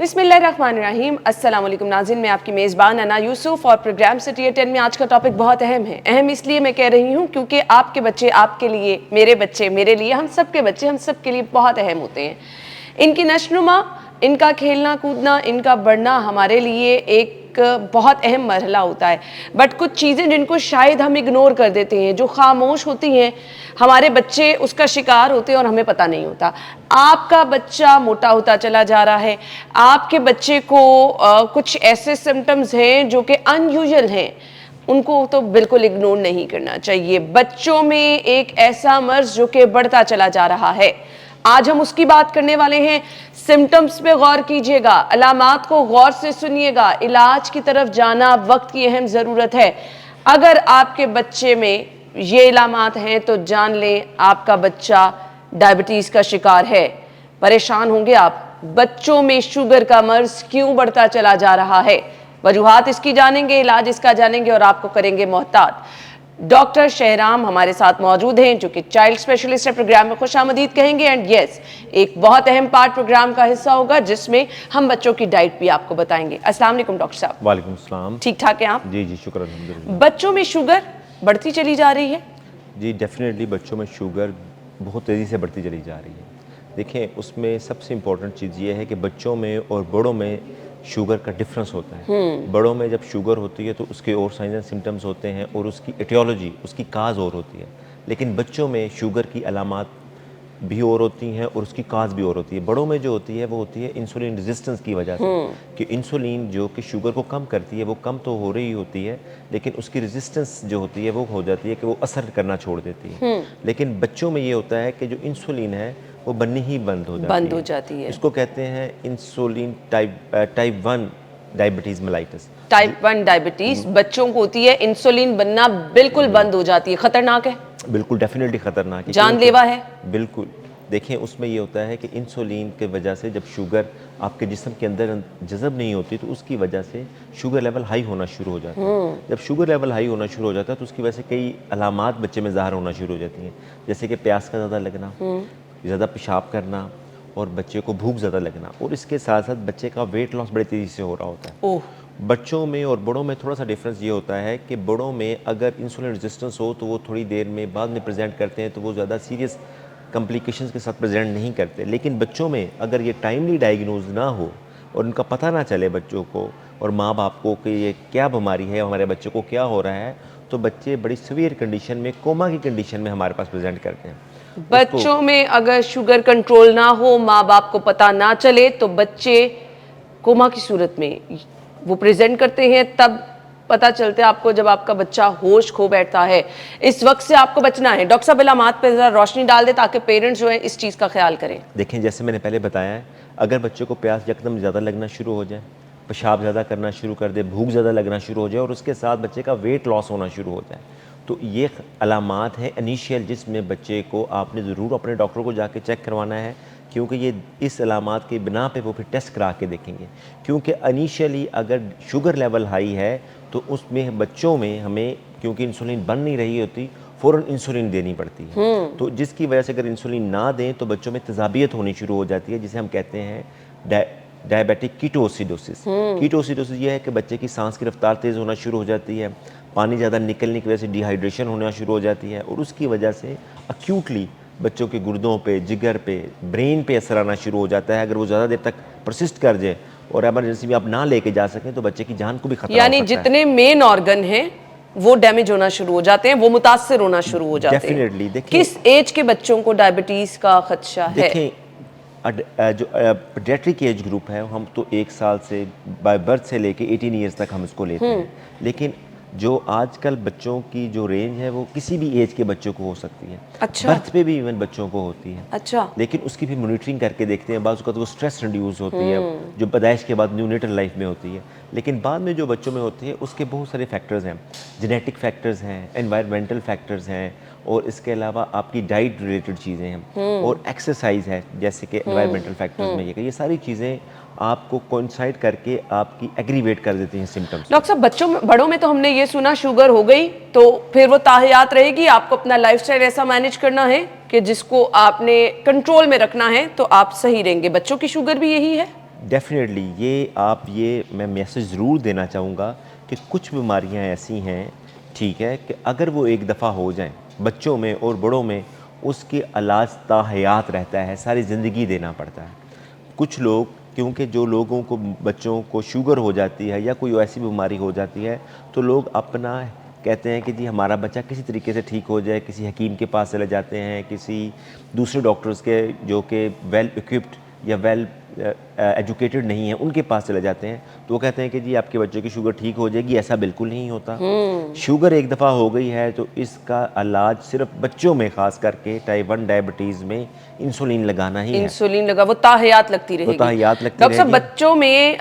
बिस्मिल्लाहिर्रहमानिर्रहीम। अस्सलाम वालेकुम नाज़रीन, मैं आपकी मेज़बान अना यूसुफ और प्रोग्राम सिटी 10 में आज का टॉपिक बहुत अहम है। अहम इसलिए मैं कह रही हूँ क्योंकि आपके बच्चे आपके लिए, मेरे बच्चे मेरे लिए, हम सब के बच्चे हम सब के लिए बहुत अहम होते हैं। इनकी नशनुमा, इनका खेलना कूदना, इनका बढ़ना हमारे लिए एक बहुत अहम मरहला होता है। बट कुछ चीज़ें जिनको शायद हम इग्नोर कर देते हैं, जो खामोश होती हैं, हमारे बच्चे उसका शिकार होते हैं और हमें पता नहीं होता। आपका बच्चा मोटा होता चला जा रहा है, आपके बच्चे को कुछ ऐसे सिम्टम्स हैं जो कि अनयूजुअल हैं, उनको तो बिल्कुल इग्नोर नहीं करना चाहिए। बच्चों में एक ऐसा मर्ज जो कि बढ़ता चला जा रहा है, आज हम उसकी बात करने वाले हैं। सिम्टम्स पे गौर कीजिएगा, अलामात को गौर से सुनिएगा, इलाज की तरफ जाना वक्त की अहम ज़रूरत है। अगर आपके बच्चे में ये अलामात हैं तो जान लें आपका बच्चा डायबिटीज़ का शिकार है। परेशान होंगे आप, बच्चों में शुगर का मर्ज क्यों बढ़ता चला जा रहा है, वजूहात इसकी जानेंगे, इलाज इसका जानेंगे और आपको करेंगे मोहतात। डॉक्टर शहराम हमारे साथ मौजूद हैं जो कि चाइल्ड स्पेशलिस्ट है। प्रोग्राम में खुशामदीद कहेंगे एंड यस, एक बहुत अहम पार्ट प्रोग्राम का हिस्सा होगा जिसमें हम बच्चों की डाइट भी आपको बताएंगे। अस्सलाम वालेकुम डॉक्टर साहब। वालेकुम सलाम। ठीक ठाक हैं आप? जी जी, शुक्र अल्हम्दुलिल्लाह। बच्चों में शुगर बढ़ती चली जा रही है? जी डेफिनेटली बच्चों में शुगर बहुत तेज़ी से बढ़ती चली जा रही है। देखें, उसमें सबसे इम्पॉर्टेंट चीज़ ये है कि बच्चों में और बड़ों में शुगर का डिफरेंस होता है। बड़ों में जब शुगर होती है तो उसके और साइंस एंड सिम्टम्स होते हैं और उसकी एटियोलॉजी, उसकी काज और होती है। लेकिन बच्चों में शुगर की अलामात भी और होती हैं और उसकी काज भी और होती है। बड़ों में जो होती है वो होती है इंसुलिन रेजिस्टेंस की वजह से, कि इंसुलिन जो कि शुगर को कम करती है वो कम तो हो रही होती है, लेकिन उसकी रेजिस्टेंस जो होती है वो हो जाती है कि वो असर करना छोड़ देती है। लेकिन बच्चों में ये होता है कि जो इंसुलिन है वो बननी ही बंद हो जाती है। इसको कहते हैं insulin type 1 diabetes mellitus. Type 1 diabetes बच्चों को होती है, इंसुलिन बनना बिल्कुल बंद हो जाती है। खतरनाक है? बिल्कुल, डेफिनेटली खतरनाक है, जानलेवा है। बिल्कुल। देखें, उसमें ये होता है कि इंसुलिन की वजह से जब शुगर आपके जिस्म के अंदर जज़ब नहीं होती तो उसकी वजह से शुगर लेवल हाई होना शुरू हो जाता है। जब शुगर लेवल हाई होना शुरू हो जाता है तो उसकी वजह से कई अलामात बच्चे में ज़ाहिर होना शुरू हो जाती हैं, जैसे कि प्यास का ज़्यादा लगना, ज़्यादा पेशाब करना और बच्चे को भूख ज़्यादा लगना, और इसके साथ साथ बच्चे का वेट लॉस बड़ी तेज़ी से हो रहा होता है। बच्चों में और बड़ों में थोड़ा सा डिफरेंस ये होता है कि बड़ों में अगर इंसुलिन रेजिस्टेंस हो तो वो थोड़ी देर में बाद में प्रेजेंट करते हैं, तो वो ज़्यादा सीरियस कॉम्प्लिकेशंस के साथ प्रेजेंट नहीं करते। लेकिन बच्चों में अगर ये टाइमली डायग्नोज ना हो और उनका पता ना चले बच्चों को और माँ बाप को कि ये क्या बीमारी है, हमारे बच्चे को क्या हो रहा है, तो बच्चे बड़ी सीवियर कंडीशन में, कोमा की कंडीशन में हमारे पास प्रेजेंट करते हैं। बच्चों में अगर शुगर कंट्रोल ना हो, माँ बाप को पता ना चले, तो बच्चे कोमा की सूरत में वो प्रेजेंट करते हैं। तब पता चलता है आपको जब आपका बच्चा होश खो बैठता है। इस वक्त से आपको बचना है। डॉक्टर साहब अलामात पे ज़रा रोशनी डाल दे ताकि पेरेंट्स जो है इस चीज़ का ख्याल करें। देखें, जैसे मैंने पहले बताया है, अगर बच्चे को प्यास यकदम ज़्यादा लगना शुरू हो जाए, पेशाब ज़्यादा करना शुरू कर दे, भूख ज़्यादा लगना शुरू हो जाए और उसके साथ बच्चे का वेट लॉस होना शुरू हो जाए, तो ये अलामात हैं इनिशियल, जिसमें बच्चे को आपने ज़रूर अपने डॉक्टर को जाके चेक करवाना है, क्योंकि ये इस अलामात के बिना पे वो फिर टेस्ट करा के देखेंगे। क्योंकि इनिशियली अगर शुगर लेवल हाई है तो उसमें बच्चों में हमें, क्योंकि इंसुलिन बन नहीं रही होती, फ़ौरन इंसुलिन देनी पड़ती है। तो जिसकी वजह से अगर इंसुलिन ना दें तो बच्चों में तेज़ाबियत होनी शुरू हो जाती है, जिसे हम कहते हैं डायबिटिक कीटोसिडोसिस। कीटोसिडोसिस ये है कि बच्चे की सांस की रफ्तार तेज़ होना शुरू हो जाती है, पानी ज़्यादा निकलने की वजह से डिहाइड्रेशन होना शुरू हो जाती है और उसकी वजह से अक्यूटली बच्चों के गुर्दों पे, जिगर पे, ब्रेन पे असर आना शुरू हो जाता है। अगर वो ज़्यादा देर तक परसिस्ट कर जाए और एमरजेंसी में आप ना लेके जा सकें तो बच्चे की जान को भी खतरा हो सकता है। जितने मेन ऑर्गन हैं वो डैमेज होना शुरू हो जाते हैं, वो मुतासर होना शुरू हो जाते हैं। डेफिनेटली। देखिए, किस एज के बच्चों को डायबिटीज़ का खदशा है? देखें, जो पीडियाट्रिक एज ग्रुप है, हम तो 1 साल से बाय बर्थ से लेके 18 ईयर्स तक हम इसको लेते हैं। लेकिन जो आजकल बच्चों की जो रेंज है वो किसी भी एज के बच्चों को हो सकती है। अच्छा। बर्थ पे भी इवन बच्चों को होती है। अच्छा। लेकिन उसकी भी मॉनिटरिंग करके देखते हैं। बाज़ वक़्त वो स्ट्रेस रिड्यूस होती है जो पैदाइश के बाद न्यूनेटल लाइफ में होती है, लेकिन बाद में जो बच्चों में होती है उसके बहुत सारे फैक्टर्स हैं। जेनेटिक फैक्टर्स हैं, एनवायरमेंटल फैक्टर्स हैं, और इसके अलावा आपकी डाइट रिलेटेड चीज़ें हैं और एक्सरसाइज है, जैसे कि एनवायरमेंटल फैक्टर्स में ये सारी चीज़ें आपको कोइंसाइड करके आपकी एग्रीवेट कर देती हैं सिम्टम्स। डॉक्टर साहब, बच्चों में, बड़ों में तो हमने ये सुना शुगर हो गई तो फिर वो ताहियात रहेगी, आपको अपना लाइफस्टाइल ऐसा मैनेज करना है कि जिसको आपने कंट्रोल में रखना है तो आप सही रहेंगे। बच्चों की शुगर भी यही है? डेफिनेटली ये मैं मैसेज ज़रूर देना चाहूँगा कि कुछ बीमारियाँ ऐसी हैं, ठीक है, कि अगर वो एक दफ़ा हो जाएं बच्चों में और बड़ों में, उसके इलाज ताहयात रहता है, सारी ज़िंदगी देना पड़ता है। कुछ लोग, क्योंकि जो लोगों को, बच्चों को शुगर हो जाती है या कोई ऐसी बीमारी हो जाती है, तो लोग अपना कहते हैं कि जी हमारा बच्चा किसी तरीके से ठीक हो जाए, किसी हकीम के पास चले जाते हैं, किसी दूसरे डॉक्टर्स के जो कि वेल इक्विप्ड या वेल एजुकेटेड नहीं है, उनके पास चले जाते हैं, तो वो कहते हैं कि जी आपके बच्चे की शुगर ठीक हो जाएगी। ऐसा बिल्कुल नहीं होता। शुगर एक दफ़ा हो गई है तो इसका इलाज सिर्फ बच्चों में, ख़ास करके टाइप 1 डायबिटीज़ में, इंसुलिन लगाना ही है। इंसुलिन लगा, वो ताहयात लगती रहेगी। ताहयात लगती डॉक्टर साहब, रहेगी। बच्चों में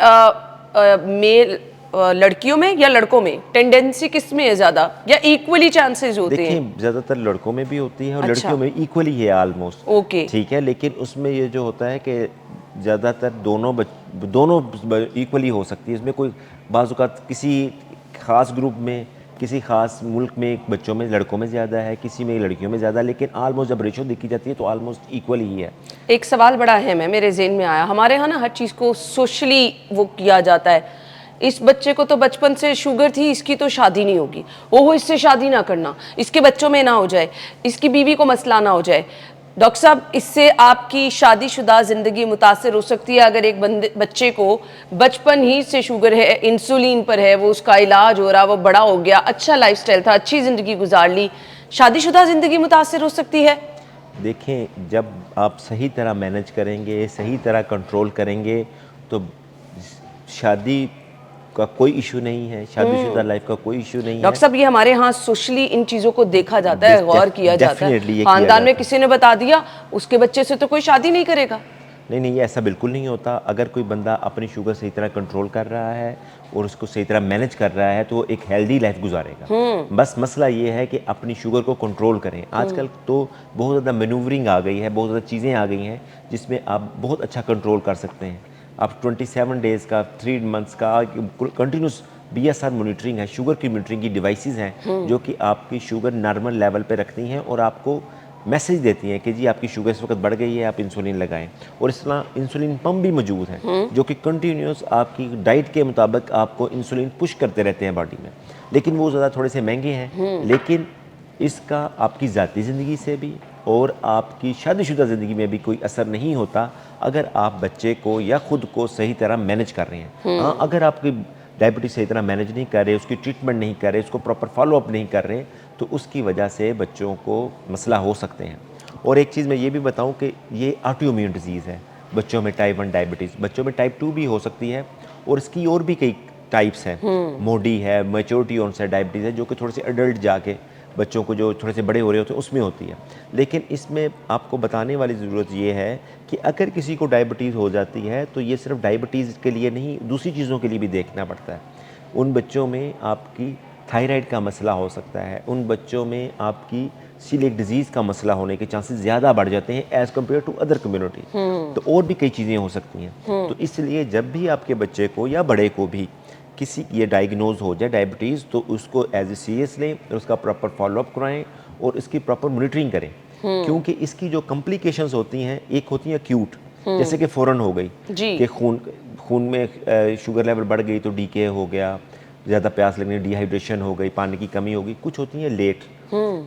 मेल लड़कियों में या लड़कों में टेंडेंसी किस में है ज़्यादा, या इक्वली चांसेस होते हैं? देखिए, ज़्यादातर लड़कों में भी होती है और अच्छा। लड़कियों में इक्वली है ऑलमोस्ट। ओके। ठीक है, लेकिन उसमें ये जो होता है कि ज़्यादातर दोनों इक्वली हो सकती है। इसमें कोई बाज़-औक़ात किसी ख़ास ग्रुप में, किसी ख़ास मुल्क में बच्चों में, लड़कों में ज़्यादा है, किसी में लड़कियों में ज़्यादा, लेकिन ऑलमोस्ट जब रेशो देखी जाती है तो ऑलमोस्ट इक्वल ही है। एक सवाल बड़ा अहम है, मेरे ज़हन में आया। हमारे यहाँ ना हर चीज़ को सोशली वो किया जाता है। इस बच्चे को तो बचपन से शुगर थी, इसकी तो शादी नहीं होगी, ओहो इससे शादी ना करना, इसके बच्चों में ना हो जाए, इसकी बीवी को मसला ना हो जाए। डॉक्टर साहब, इससे आपकी शादीशुदा ज़िंदगी मुतासर हो सकती है अगर एक बच्चे को बचपन ही से शुगर है, इंसुलिन पर है, वो उसका इलाज हो रहा, वो बड़ा हो गया, अच्छा लाइफस्टाइल था, अच्छी ज़िंदगी गुजार ली, शादीशुदा ज़िंदगी मुतासर हो सकती है? देखें, जब आप सही तरह मैनेज करेंगे, सही तरह कंट्रोल करेंगे, तो शादी का कोई इशू नहीं है, शादीशुदा लाइफ का कोई इशू नहीं है। डॉक्टर साहब, ये हमारे यहाँ सोशली इन चीज़ों को देखा जाता है, गौर किया जाता है। डेफिनेटली खानदान में किसी ने बता दिया उसके बच्चे से तो कोई शादी नहीं करेगा। नहीं, ऐसा बिल्कुल नहीं होता। अगर कोई बंदा अपनी शुगर सही तरह कंट्रोल कर रहा है और उसको सही तरह मैनेज कर रहा है तो वो एक हेल्दी लाइफ गुजारेगा। बस मसला ये है कि अपनी शुगर को कंट्रोल करें। आजकल तो बहुत ज़्यादा मैनूवरिंग आ गई है, बहुत ज़्यादा चीज़ें आ गई हैं जिसमें आप बहुत अच्छा कंट्रोल कर सकते हैं। आप 27 डेज़ का, 3 मंथ्स का कंटिन्यूस BSR मॉनिटरिंग है, शुगर की मॉनिटरिंग की डिवाइसेस हैं जो कि आपकी शुगर नॉर्मल लेवल पे रखती हैं और आपको मैसेज देती हैं कि जी आपकी शुगर इस वक्त बढ़ गई है, आप इंसुलिन लगाएं। और इस तरह इंसुलिन पंप भी मौजूद हैं जो कि कंटिन्यूस आपकी डाइट के मुताबिक आपको इंसुलिन पुश करते रहते हैं बॉडी में। लेकिन वो ज़्यादा थोड़े से महंगे हैं, लेकिन इसका आपकी ज़ाती ज़िंदगी से भी और आपकी शादीशुदा ज़िंदगी में भी कोई असर नहीं होता अगर आप बच्चे को या ख़ुद को सही तरह मैनेज कर रहे हैं। हाँ, अगर आपकी डायबिटीज़ सही तरह मैनेज नहीं कर रहे, उसकी ट्रीटमेंट नहीं कर रहे, उसको प्रॉपर फॉलोअप नहीं कर रहे, तो उसकी वजह से बच्चों को मसला हो सकते हैं। और एक चीज़ मैं ये भी बताऊं कि ये ऑटोइम्यून डिजीज़ है बच्चों में, टाइप 1 डायबिटीज़। बच्चों में टाइप 2 भी हो सकती है और इसकी और भी कई टाइप्स हैं। मोडी है, मैच्योरिटी ऑनसेट डायबिटीज़ है, जो कि थोड़े से एडल्ट जाके बच्चों को जो थोड़े से बड़े हो रहे होते हैं उसमें होती है। लेकिन इसमें आपको बताने वाली ज़रूरत ये है कि अगर किसी को डायबिटीज़ हो जाती है तो ये सिर्फ डायबिटीज़ के लिए नहीं, दूसरी चीज़ों के लिए भी देखना पड़ता है। उन बच्चों में आपकी थायराइड का मसला हो सकता है, उन बच्चों में आपकी सीलिएक डिजीज़ का मसला होने के चांसेस ज़्यादा बढ़ जाते हैं as compare to other community. तो और भी कई चीज़ें हो सकती हैं। तो इसलिए जब भी आपके बच्चे को या बड़े को भी किसी ये डायग्नोज हो जाए डायबिटीज़, तो उसको एज ए सीरियस लें और उसका प्रॉपर फॉलोअप कराएं और इसकी प्रॉपर मॉनिटरिंग करें। क्योंकि इसकी जो कॉम्प्लिकेशंस होती हैं, एक होती हैं एक्यूट, जैसे कि फ़ौरन हो गई कि खून में शुगर लेवल बढ़ गई तो डीके हो गया, ज़्यादा प्यास लगने, डिहाइड्रेशन हो गई, पानी की कमी हो गई। कुछ होती हैं लेट,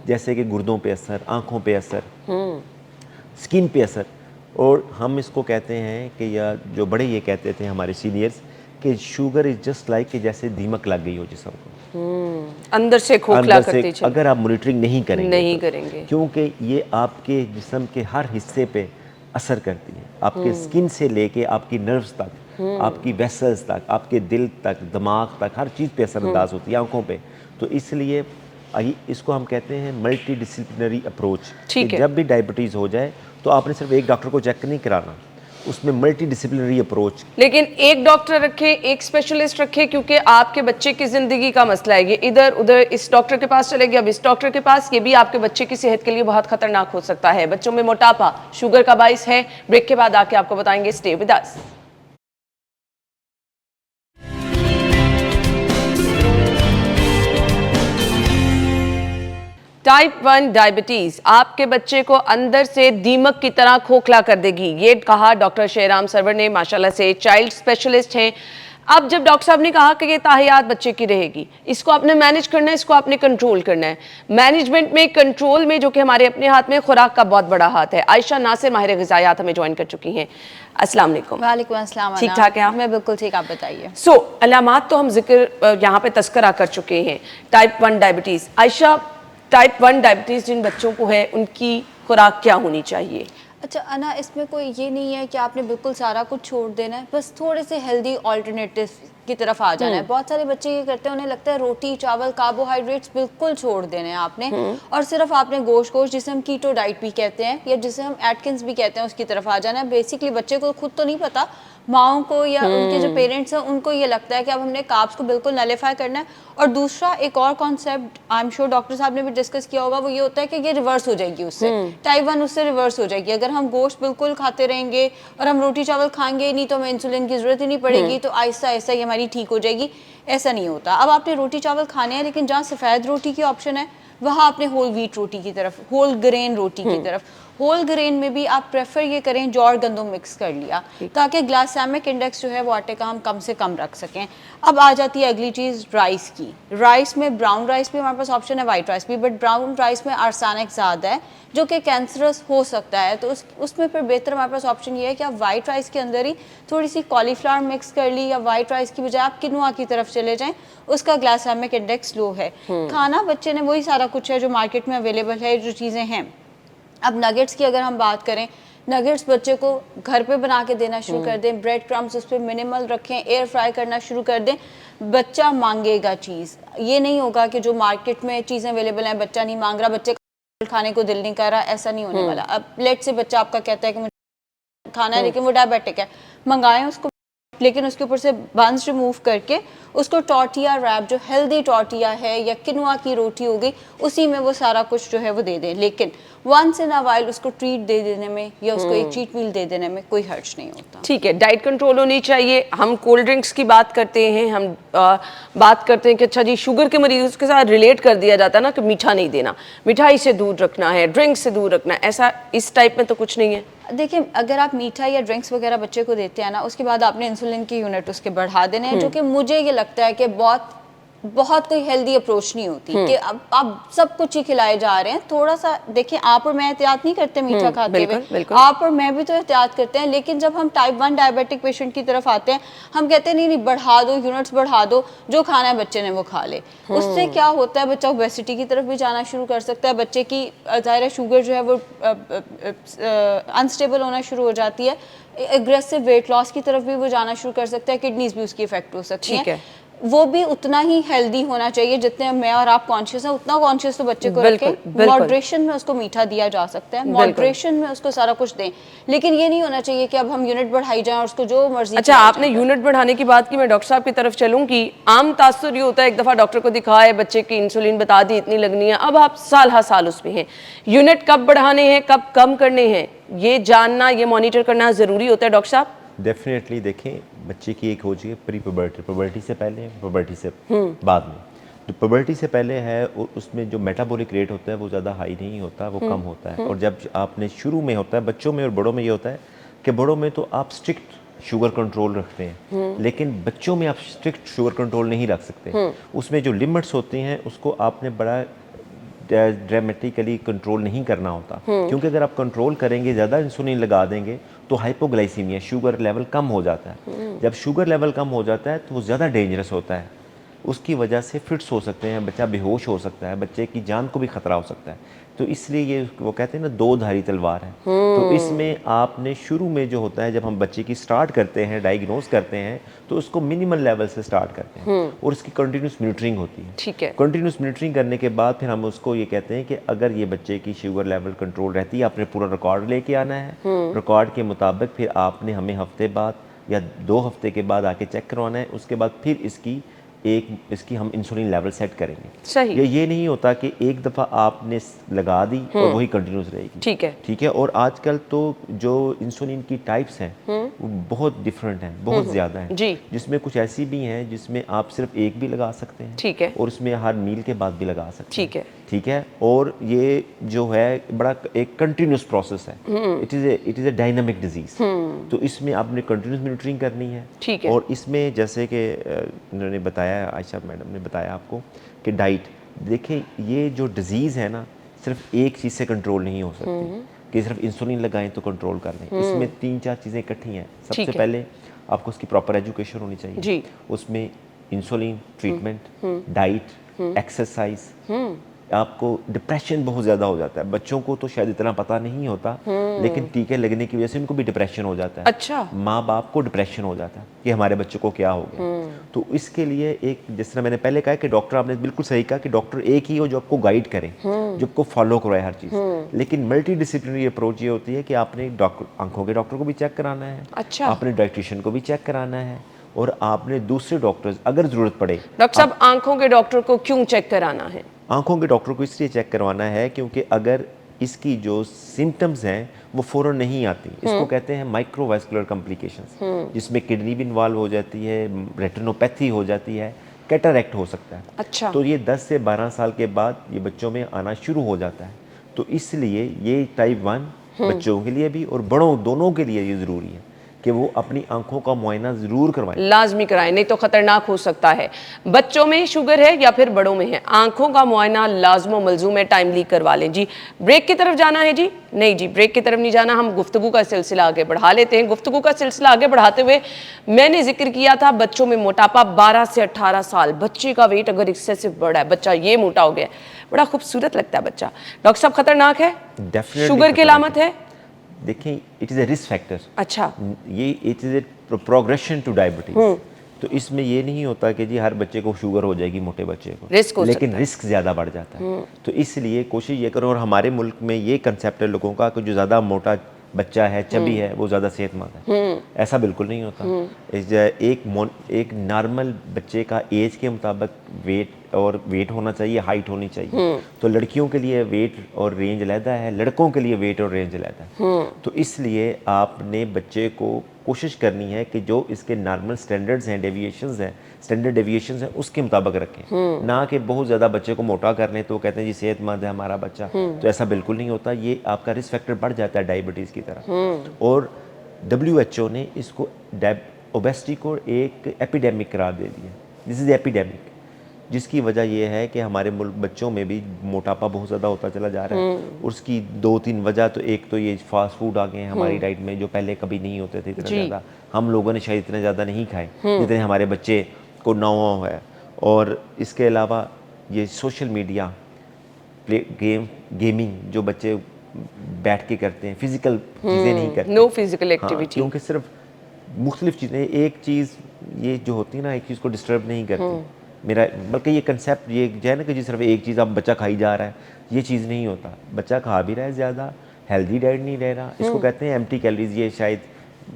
जैसे कि गुर्दों पे असर, आँखों पे असर, स्किन पे असर। और हम इसको कहते हैं कि, या जो बड़े ये कहते थे हमारे सीनियर्स, कि शुगर इज जस्ट लाइक कि जैसे दीमक लग गई हो जिस्म को, अंदर से खोखला करते चले। अगर आप मॉनिटरिंग नहीं करेंगे क्योंकि ये आपके जिस्म के हर हिस्से पे असर करती है, आपके स्किन से लेके आपकी नर्व्स तक, आपकी वेसल्स तक, आपके दिल तक, दिमाग तक, हर चीज़ पे असरअंदाज होती है, आंखों पे। तो इसलिए इसको हम कहते हैं मल्टी डिसिप्लिनरी अप्रोच। जब भी डायबिटीज़ हो जाए तो आपने सिर्फ एक डॉक्टर को चेक नहीं कराना, उसमें मल्टी डिसिप्लिनरी अप्रोच। लेकिन एक डॉक्टर रखे, एक स्पेशलिस्ट रखे, क्योंकि आपके बच्चे की ज़िंदगी का मसला है। ये इधर उधर इस डॉक्टर के पास चले गए, अब इस डॉक्टर के पास, ये भी आपके बच्चे की सेहत के लिए बहुत खतरनाक हो सकता है। बच्चों में मोटापा शुगर का बाइस है। ब्रेक के बाद आके आपको बताएंगे, stay with us. Type 1 diabetes आपके बच्चे को अंदर से दीमक की तरह खोखला कर देगी, ये कहा डॉक्टर शेराम सरवर ने, माशाल्लाह से चाइल्ड स्पेशलिस्ट हैं। अब जब डॉक्टर साहब ने कहा कि ये ताहियात बच्चे की रहेगी, इसको आपने मैनेज करना है, इसको आपने कंट्रोल करना है। मैनेजमेंट में, कंट्रोल में, जो कि हमारे अपने हाथ में, खुराक का बहुत बड़ा हाथ है। आयशा नासिर माहिर ग़िज़ायात हमें ज्वाइन कर चुकी हैं। अस्सलाम वालेकुम। वालेकुम अस्सलाम। ठीक ठाक है आप? मैं बिल्कुल ठीक, आप बताइए। अलामात तो हम जिक्र यहाँ पे तस्करा कर चुके हैं। Type 1 diabetes, Ayesha type 1 diabetes जिन बच्चों को है उनकी खुराक क्या होनी चाहिए? अच्छा अना, इसमें कोई ये नहीं है कि आपने बिल्कुल सारा कुछ छोड़ देना है, बस थोड़े से हेल्दी ऑल्टरनेटिव की तरफ आ जाना है। बहुत सारे बच्चे ये करते हैं, उन्हें लगता है रोटी चावल कार्बोहाइड्रेट्स बिल्कुल छोड़ देने हैं आपने, और सिर्फ आपने गोश्त, जिसे हम कीटो डाइट भी कहते हैं या जिसे हम एटकिंस भी कहते हैं, उसकी तरफ आ जाना है। बेसिकली बच्चे को खुद तो नहीं पता, माओं को या उनके जो पेरेंट्स हैं उनको ये लगता है कि अब हमने कार्ब्स को बिल्कुल नलीफाई करना है। और दूसरा एक और concept I am sure doctor साहब ने भी डिस्कस किया होगा, वो ये होता है कि ये रिवर्स हो जाएगी उससे, टाइप 1 उससे रिवर्स हो जाएगी। अगर हम गोश्त बिल्कुल खाते रहेंगे और हम रोटी चावल खाएंगे नहीं तो हमें इंसुलिन की जरूरत ही नहीं पड़ेगी, तो आहिस्ता आहिस्ता ये हमारी ठीक हो जाएगी। ऐसा नहीं होता। अब आपने रोटी चावल खाने हैं, लेकिन जहाँ सफ़ेद रोटी की ऑप्शन है वहाँ आपने होल व्हीट रोटी की तरफ, होल ग्रेन रोटी की तरफ, होल ग्रेन में भी आप प्रेफर ये करें जौर गंदम मिक्स कर लिया, ताकि ग्लाइसेमिक इंडेक्स जो है वो आटे का हम कम से कम रख सकें। अब आ जाती है अगली चीज़ राइस की। राइस में ब्राउन राइस भी हमारे पास ऑप्शन है, वाइट राइस भी, बट ब्राउन राइस में आर्सेनिक ज़्यादा है जो कि कैंसरस हो सकता है। तो उसमें फिर बेहतर हमारे पास ऑप्शन ये है कि आप वाइट राइस के अंदर ही थोड़ी सी कॉलीफ्लावर मिक्स कर ली, या वाइट राइस की बजाय आप किनुआ की तरफ चले जाएं, उसका ग्लाइसेमिक इंडेक्स लो है। खाना बच्चे ने वही सारा कुछ है जो मार्केट में अवेलेबल है, जो चीज़ें हैं। अब नगेट्स की अगर हम बात करें, नगेट्स बच्चे को घर पे बना के देना शुरू कर दें, ब्रेड क्रम्स उस पर मिनिमल रखें, एयर फ्राई करना शुरू कर दें, बच्चा मांगेगा चीज़। ये नहीं होगा कि जो मार्केट में चीज़ें अवेलेबल हैं बच्चा नहीं मांग रहा, बच्चे खाने को दिल नहीं कर रहा, ऐसा नहीं होने वाला। अब लेट से बच्चा आपका कहता है कि मुझे खाना है, लेकिन वो डायबिटिक है, मंगाएं उसको, लेकिन उसके ऊपर से बंस रिमूव करके उसको टॉर्टिया रैप, जो हेल्दी टॉर्टिया है या किनुआ की रोटी हो गई, उसी में वो सारा कुछ जो है वो दे दें। लेकिन वंस इन अ वाइल उसको ट्रीट दे देने में या उसको एक चीट मील दे देने में कोई हर्ज नहीं होता। ठीक है, डाइट कंट्रोल होनी चाहिए। हम कोल्ड ड्रिंक्स की बात करते हैं, हम बात करते हैं कि अच्छा जी शुगर के मरीज के साथ रिलेट कर दिया जाता है ना कि मीठा नहीं देना, मिठाई से दूर रखना है, ड्रिंक्स से दूर रखना है, ऐसा इस टाइप में तो कुछ नहीं है। देखिए, अगर आप मीठा या ड्रिंक्स वगैरह बच्चे को देते हैं ना, उसके बाद आपने इंसुलिन की यूनिट उसके बढ़ा देने हैं, जो कि मुझे ये लगता है कि बहुत कोई हेल्दी अप्रोच नहीं होती कि अब आप सब कुछ ही खिलाए जा रहे हैं। थोड़ा सा देखिए, आप और मैं एहतियात नहीं करते मीठा खाते हुए, आप और मैं भी तो एहतियात करते हैं, लेकिन जब हम टाइप 1 डायबिटिक पेशेंट की तरफ आते हैं, हम कहते हैं नहीं बढ़ा दो, यूनिट्स बढ़ा दो, जो खाना है बच्चे ने वो खा ले। उससे क्या होता है, बच्चा ओबेसिटी की तरफ भी जाना शुरू कर सकता है, बच्चे की ज़ाहिर है शुगर जो है वो अनस्टेबल होना शुरू हो जाती है, एग्रेसिव वेट लॉस की तरफ भी वो जाना शुरू कर सकता है, किडनीज भी उसकी इफेक्ट हो सकती है। वो भी उतना ही हेल्दी होना चाहिए जितने मैं और आप कॉन्शियस हैं, उतना कॉन्शियस तो बच्चे को रखें। मॉडरेशन में उसको मीठा दिया जा सकता है, मॉडरेशन में उसको सारा कुछ दें, लेकिन ये नहीं होना चाहिए कि अब हम यूनिट बढ़ाई जाएं और उसको जो मर्जी। अच्छा, आपने यूनिट बढ़ाने की बात की, मैं डॉक्टर साहब की तरफ चलूं कि आम तासुर ये होता है, एक दफ़ा डॉक्टर को दिखाए, बच्चे की इंसुलिन बता दी इतनी लगनी है, अब आप साल हर साल उसमें हैं, यूनिट कब बढ़ाने हैं कब कम करने हैं, ये जानना, ये मॉनिटर करना ज़रूरी होता है डॉक्टर साहब। डेफिनेटली देखें, बच्चे की एक हो जाए प्री पुबर्टी, पुबर्टी से पहले, पुबर्टी से बाद में। जो पुबर्टी से पहले है उसमें जो मेटाबॉलिक रेट होता है वो ज़्यादा हाई नहीं होता, वो कम होता है। और जब आपने शुरू में होता है, बच्चों में और बड़ों में ये होता है कि बड़ों में तो आप स्ट्रिक्ट शुगर कंट्रोल रखते हैं, लेकिन बच्चों में आप स्ट्रिक्ट शुगर कंट्रोल नहीं रख सकते। उसमें जो लिमिट्स होती हैं उसको आपने बड़ा ड्रामेटिकली कंट्रोल नहीं करना होता, क्योंकि अगर आप कंट्रोल करेंगे, ज़्यादा इंसुलिन लगा देंगे तो हाइपोग्लाइसीमिया, शुगर लेवल कम हो जाता है। जब शुगर लेवल कम हो जाता है तो वो ज़्यादा डेंजरस होता है, उसकी वजह से फिट्स हो सकते हैं, बच्चा बेहोश हो सकता है, बच्चे की जान को भी खतरा हो सकता है। तो इसलिए ये वो कहते हैं ना, दो धारी तलवार है। तो इसमें आपने शुरू में जो होता है, जब हम बच्चे की स्टार्ट करते हैं, डायग्नोज करते हैं, तो उसको मिनिमल लेवल से स्टार्ट करते हैं और उसकी कंटिन्यूस मॉनिटरिंग होती है। ठीक है, कंटिन्यूस मॉनिटरिंग करने के बाद फिर हम उसको ये कहते हैं कि अगर ये बच्चे की शुगर लेवल कंट्रोल रहती है, आपने पूरा रिकॉर्ड लेके आना है, रिकॉर्ड के मुताबिक फिर आपने हमें हफ्ते बाद या 2 हफ्ते के बाद आके चेक करवाना है। उसके बाद फिर इसकी हम इंसुलिन लेवल सेट करेंगे। सही। ये नहीं होता कि एक दफ़ा आपने लगा दी और वही कंटिन्यूस रहेगी। ठीक है। ठीक है। और आजकल तो जो इंसुलिन की टाइप्स हैं वो बहुत डिफरेंट हैं, बहुत ज़्यादा हैं। जी। जिसमें कुछ ऐसी भी हैं जिसमें आप सिर्फ एक भी लगा सकते हैं, ठीक है। और उसमें हर मील के बाद भी लगा सकते हैं, ठीक है। ठीक है। और ये जो है बड़ा एक कंटिन्यूस प्रोसेस है, it is a dynamic disease, तो इसमें आपने कंटिन्यूस मॉनिटरिंग करनी है। ठीक है। और इसमें जैसे कि इन्होंने बताया, आयशा मैडम ने बताया आपको कि डाइट, देखिए ये जो डिजीज़ है ना, सिर्फ एक चीज़ से कंट्रोल नहीं हो सकती कि सिर्फ इंसुलिन लगाएं तो कंट्रोल कर लें। इसमें 3-4 चीज़ें इकट्ठी हैं। सबसे ठीक है। पहले आपको उसकी प्रॉपर एजुकेशन होनी चाहिए जी। उसमें इंसुलिन ट्रीटमेंट, डाइट, एक्सरसाइज। आपको डिप्रेशन बहुत ज़्यादा हो जाता है, बच्चों को तो शायद इतना पता नहीं होता, लेकिन टीके लगने की वजह से उनको भी डिप्रेशन हो जाता है। अच्छा। माँ बाप को डिप्रेशन हो जाता है कि हमारे बच्चों को क्या हो गया। तो इसके लिए एक, जिस तरह मैंने पहले कहा कि डॉक्टर, आपने बिल्कुल सही कहा कि डॉक्टर एक ही हो जो आपको गाइड करे, जो आपको फॉलो कराए हर चीज़। लेकिन मल्टी डिसिप्लिनरी अप्रोच ये होती है कि आपने आंखों के डॉक्टर को भी चेक कराना है, अच्छा। आपने डाइटिशियन को भी चेक कराना है, और आपने दूसरे डॉक्टर्स अगर ज़रूरत पड़े। डॉक्टर साहब, आंखों के डॉक्टर को क्यों चेक कराना है? आंखों के डॉक्टर को इसलिए चेक करवाना है क्योंकि अगर इसकी जो सिम्टम्स हैं वो फ़ौरन नहीं आती, इसको कहते हैं माइक्रोवास्कुलर कॉम्प्लिकेशंस, जिसमें किडनी भी इन्वॉल्व हो जाती है, रेटिनोपैथी हो जाती है, कैटरैक्ट हो सकता है। अच्छा। तो ये 10 से 12 साल के बाद ये बच्चों में आना शुरू हो जाता है। तो इसलिए ये टाइप 1 बच्चों के लिए भी और बड़ों दोनों के लिए ये ज़रूरी है कि वो अपनी आंखों का मुआयना ज़रूर करवाएं, लाजमी कराएं, नहीं तो खतरनाक हो सकता है। बच्चों में शुगर है या फिर बड़ों में है, आंखों का मुआयना लाजमो मलजूम है, टाइमली करवा लें। जी, ब्रेक की तरफ जाना है जी? नहीं जी, ब्रेक की तरफ नहीं जाना, हम गुफ्तगू का सिलसिला आगे बढ़ा लेते हैं। गुफ्तगू का सिलसिला आगे बढ़ाते हुए मैंने जिक्र किया था बच्चों में मोटापा, 12 से 18 साल बच्चे का वेट अगर एक्सेसिव बढ़ा है, बच्चा ये मोटा हो गया, बड़ा खूबसूरत लगता है बच्चा, डॉक्टर साहब खतरनाक है? डेफिनेटली शुगर की अलामत है? देखें, it is a risk factor. अच्छा। ये it is a progression two diabetes. तो इसमें ये नहीं होता कि जी हर बच्चे को शुगर हो जाएगी, मोटे बच्चे को रिस्क हो लेकिन सकता है। रिस्क ज़्यादा बढ़ जाता है। तो इसलिए कोशिश ये करो, और हमारे मुल्क में ये कंसेप्ट है लोगों का कि जो ज़्यादा मोटा बच्चा है, चबी है, वो ज़्यादा सेहतमंद है। ऐसा बिल्कुल नहीं होता। एक नॉर्मल बच्चे का एज के मुताबिक वेट होना चाहिए, हाइट होनी चाहिए। तो लड़कियों के लिए वेट और रेंज अलहदा है, लड़कों के लिए वेट और रेंज अलहदा है। तो इसलिए आपने बच्चे को कोशिश करनी है कि जो इसके नॉर्मल स्टैंडर्ड्स हैं, स्टैंडर्ड डेविएशंस हैं, उसके मुताबिक रखें, ना कि बहुत ज़्यादा बच्चे को मोटा कर लें तो कहते हैं जी सेहतमंद है हमारा बच्चा। तो ऐसा बिल्कुल नहीं होता, ये आपका रिस्क फैक्टर बढ़ जाता है डायबिटीज़ की तरह। और WHO ने इसको ओबेसिटी को एक एपिडेमिक करार दे दिया। दिस इज़ एपिडेमिक, जिसकी वजह यह है कि हमारे मुल्क बच्चों में भी मोटापा बहुत ज़्यादा होता चला जा रहा है। उसकी 2-3 वजह, तो एक तो ये फास्ट फूड आ गए हैं हमारी डाइट में, जो पहले कभी नहीं होते थे इतना ज़्यादा। हम लोगों ने शायद इतने ज़्यादा नहीं खाए जितने हमारे बच्चे को नौ है। और इसके अलावा ये सोशल मीडिया, गेमिंग जो बच्चे बैठ के करते हैं, फिज़िकल चीज़ें नहीं करते, नो फिजिकल हाँ, एक्टिविटी। क्योंकि सिर्फ मुख्तलिफ चीज़ें, एक चीज़ ये जो होती है ना, एक चीज़ को डिस्टर्ब नहीं करती। मेरा बल्कि ये कंसेप्ट ये जो है ना कि जी सिर्फ एक चीज़ आप बच्चा खाई जा रहा है, ये चीज़ नहीं होता। बच्चा खा भी रहा है ज़्यादा, हेल्दी डाइट नहीं ले रहा, इसको कहते हैं एम्प्टी कैलोरीज। ये शायद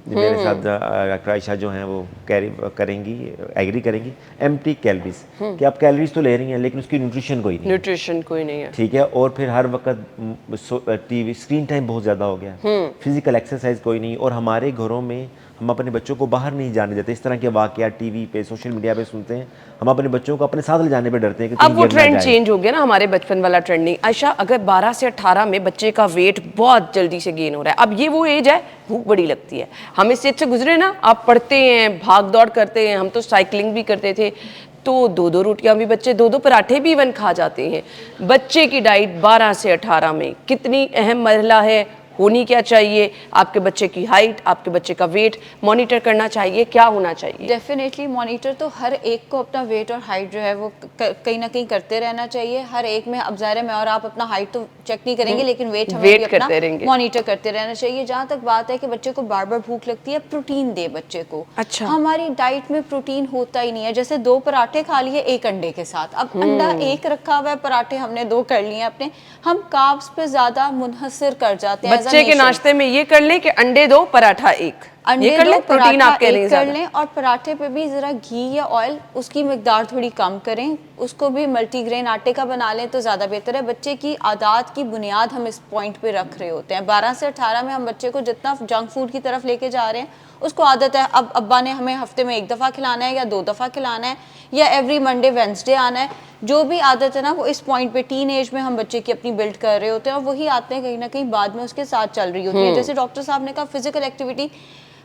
मेरे साथ डॉक्टर आयशा जो हैं वो एग्री करेंगी, एम्प्टी कैलोरीज, कि आप कैलोरीज तो ले रही हैं लेकिन उसकी न्यूट्रिशन कोई नहीं, न्यूट्रिशन कोई नहीं है। ठीक है। और फिर हर वक्त टीवी स्क्रीन टाइम बहुत ज़्यादा हो गया, फिजिकल एक्सरसाइज कोई नहीं। और हमारे घरों में हम अपने बच्चों को बाहर नहीं जाने देते, इस तरह के वाक़यात टीवी पे, सोशल मीडिया पे सुनते हैं, हम अपने बच्चों को अपने साथ ले जाने पे डरते हैं कि अब वो ट्रेंड चेंज हो गया ना, हमारे बचपन वाला ट्रेंड नहीं। आयशा, अगर 12 से 18 में बच्चे का वेट बहुत जल्दी से गेन हो रहा है, अब ये वो एज है, भूख बड़ी लगती है, हम इस एज से गुजरे ना, आप पढ़ते हैं, भाग दौड़ करते हैं, हम तो साइकिलिंग भी करते थे, तो 2-2 रोटियां भी बच्चे, 2-2 पराठे भी इवन खा जाते हैं। बच्चे की डाइट 12 से 18 में कितनी अहम मरहला है, होनी क्या चाहिए, आपके बच्चे की हाइट, आपके बच्चे का वेट मॉनिटर करना चाहिए, क्या होना चाहिए? डेफिनेटली मॉनिटर तो हर एक को अपना वेट और हाइट जो है वो कहीं ना कहीं करते रहना चाहिए हर एक में। अब ज़ाहिर है मैं और आप अपना हाइट तो चेक नहीं करेंगे, लेकिन वेट हमें भी अपना मॉनिटर करते रहना चाहिए। जहाँ तक बात है कि बच्चे को बार बार भूख लगती है, प्रोटीन दे बच्चे को। अच्छा। हमारी डाइट में प्रोटीन होता ही नहीं है। जैसे 2 पराठे खा लिए 1 अंडे के साथ, अब अंडा 1 रखा हुआ है, पराठे हमने 2 कर लिए अपने, हम कार्ब्स पे ज्यादा मुनहसर कर जाते हैं। बच्चे के नाश्ते में ये कर ले कि अंडे 2 पराठा 1, अंडे ये कर दो, लें, प्रोटीन पराठा आप कह रही हैं एक कर ज़्यादा। लें, और पराठे पे भी ज़रा घी या ऑयल उसकी मिकदार थोड़ी कम करें, उसको भी मल्टीग्रेन आटे का बना लें तो ज़्यादा बेहतर है। बच्चे की आदत की बुनियाद हम इस पॉइंट पे रख रहे होते हैं। 12 से 18 में हम बच्चे को जितना जंक फूड की तरफ लेके जा रहे हैं, उसको आदत है अब अब्बा ने हमें हफ्ते में 1 दफ़ा खिलाना है या 2 दफ़ा खिलाना है या एवरी मंडे वेंसडे आना है। जो भी आदत है ना, वो इस पॉइंट पे टीन एज में हम बच्चे की अपनी बिल्ड कर रहे होते हैं, और वही आदतें कहीं ना कहीं बाद में उसके साथ चल रही होती है। जैसे डॉक्टर साहब ने कहा फिजिकल एक्टिविटी,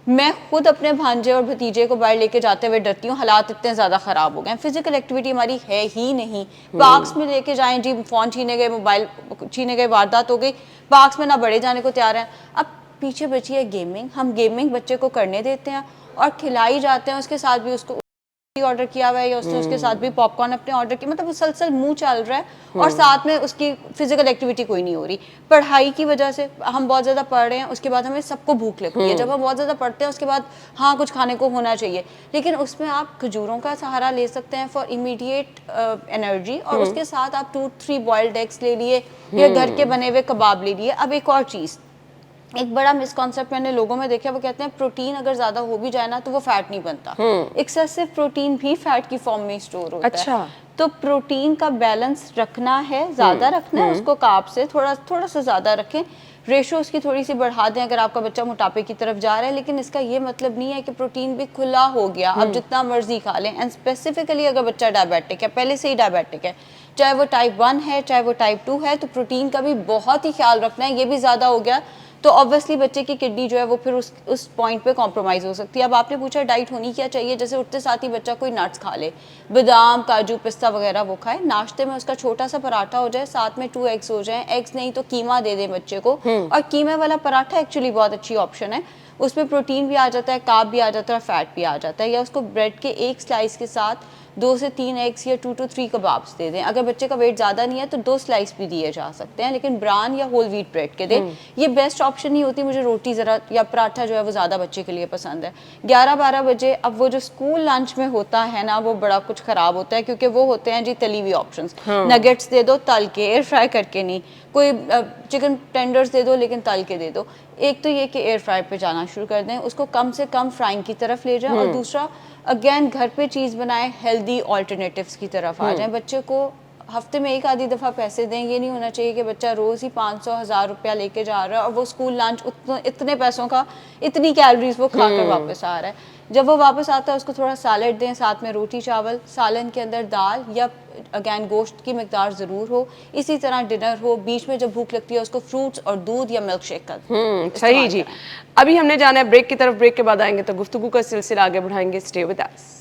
मैं खुद अपने भांजे और भतीजे को बाहर लेके जाते हुए डरती हूँ, हालात इतने ज़्यादा ख़राब हो गए हैं, फिजिकल एक्टिविटी हमारी है ही नहीं। पार्क्स में लेके जाएं जी, फ़ोन छीने गए, मोबाइल छीने गए, वारदात हो गई, पार्क्स में ना बड़े जाने को तैयार हैं। अब पीछे बची है गेमिंग, हम गेमिंग बच्चे को करने देते हैं और खिलाई जाते हैं, उसके साथ भी उसको ऑर्डर किया हुआ है या उसने उसके साथ भी पॉपकॉर्न अपने ऑर्डर किया, मतलब मुसलसल मुंह चल रहा है और साथ में उसकी फिजिकल एक्टिविटी कोई नहीं हो रही। पढ़ाई की वजह से हम बहुत ज़्यादा पढ़ रहे हैं, उसके बाद हमें सबको भूख लगती है, जब हम बहुत ज़्यादा पढ़ते हैं उसके बाद हाँ कुछ खाने को होना चाहिए, लेकिन उसमें आप खजूरों का सहारा ले सकते हैं फॉर इमीडिएट एनर्जी, और उसके साथ आप 2-3 बॉइल्ड एग्स ले लिए या घर के बने हुए कबाब ले लिए। अब एक और चीज़, एक बड़ा मिसकॉन्सेप्ट मैंने लोगों में देखा, वो कहते हैं प्रोटीन अगर ज्यादा हो भी जाए ना तो वो फैट नहीं बनता। एक्सेसिव प्रोटीन भी फैट की फॉर्म में स्टोर होता अच्छा। है। तो प्रोटीन का बैलेंस रखना है, ज्यादा रखना है उसको, कार्ब से थोड़ा सा ज्यादा रखें, रेशो उसकी थोड़ी सी बढ़ा दें अगर आपका बच्चा मोटापे की तरफ जा रहा है। लेकिन इसका ये मतलब नहीं है कि प्रोटीन भी खुला हो गया, अब जितना मर्जी खा लें। एंड स्पेसिफिकली अगर बच्चा डायबिटिक है, पहले से ही डायबिटिक है, चाहे वो टाइप 1 है चाहे वो टाइप 2 है, तो प्रोटीन का भी बहुत ही ख्याल रखना है। ये भी ज्यादा हो गया तो ऑब्वियसली बच्चे की किडनी जो है वो फिर उस पॉइंट पे कॉम्प्रोमाइज़ हो सकती है। अब आपने पूछा डाइट होनी क्या चाहिए, जैसे उठते साथ ही बच्चा कोई नट्स खा ले, बादाम काजू पिस्ता वगैरह वो खाए, नाश्ते में उसका छोटा सा पराठा हो जाए, साथ में 2 एग्स हो जाए, एग्स नहीं तो कीमा दे दे बच्चे को। और कीमे वाला पराठा एक्चुअली बहुत अच्छी ऑप्शन है, उसमें प्रोटीन भी आ जाता है, कार्ब भी आ जाता है और फैट भी आ जाता है। या उसको ब्रेड के एक स्लाइस के साथ 2 से 3 एग्स या 2 to 3 कबाब्स दे दें। अगर बच्चे का वेट ज़्यादा नहीं है तो 2 स्लाइस भी दिए जा सकते हैं, लेकिन ब्राउन या होल व्हीट ब्रेड के दें। ये बेस्ट ऑप्शन नहीं होती, मुझे रोटी ज़रा या पराठा जो है वो ज़्यादा बच्चे के लिए पसंद है। 11-12 बजे अब वो जो स्कूल लंच में होता है ना, वो बड़ा कुछ ख़राब होता है, क्योंकि वो होते हैं जी तली हुई ऑप्शंस। नगेट्स दे दो तल के, एयर फ्राई करके नहीं, कोई चिकन टेंडर्स दे दो लेकिन तल के दे दो। एक तो ये कि एयर फ्राई पे जाना शुरू कर दें, उसको कम से कम फ्राइंग की तरफ ले जाएं, और दूसरा अगेन घर पे चीज़ बनाएं, हेल्दी ऑल्टरनेटिव्स की तरफ आ जाएं। बच्चे को हफ्ते में एक आधी दफ़ा पैसे दें, ये नहीं होना चाहिए कि बच्चा रोज़ ही 500-1000 रुपया लेके जा रहा है और वो स्कूल लंच इतने पैसों का, इतनी कैलोरीज वो खाकर वापस आ रहा है। जब वो वापस आता है उसको थोड़ा सैलेड दें, साथ में रोटी चावल, सालन के अंदर दाल या अगैन गोश्त की मिकदार ज़रूर हो। इसी तरह डिनर हो, बीच में जब भूख लगती है उसको फ्रूट्स और दूध या मिल्क शेक का सही जी। अभी हमने जाना है ब्रेक की तरफ, ब्रेक के बाद आएंगे तो गुफ्तगू का सिलसिला आगे बढ़ाएंगे। Stay with us.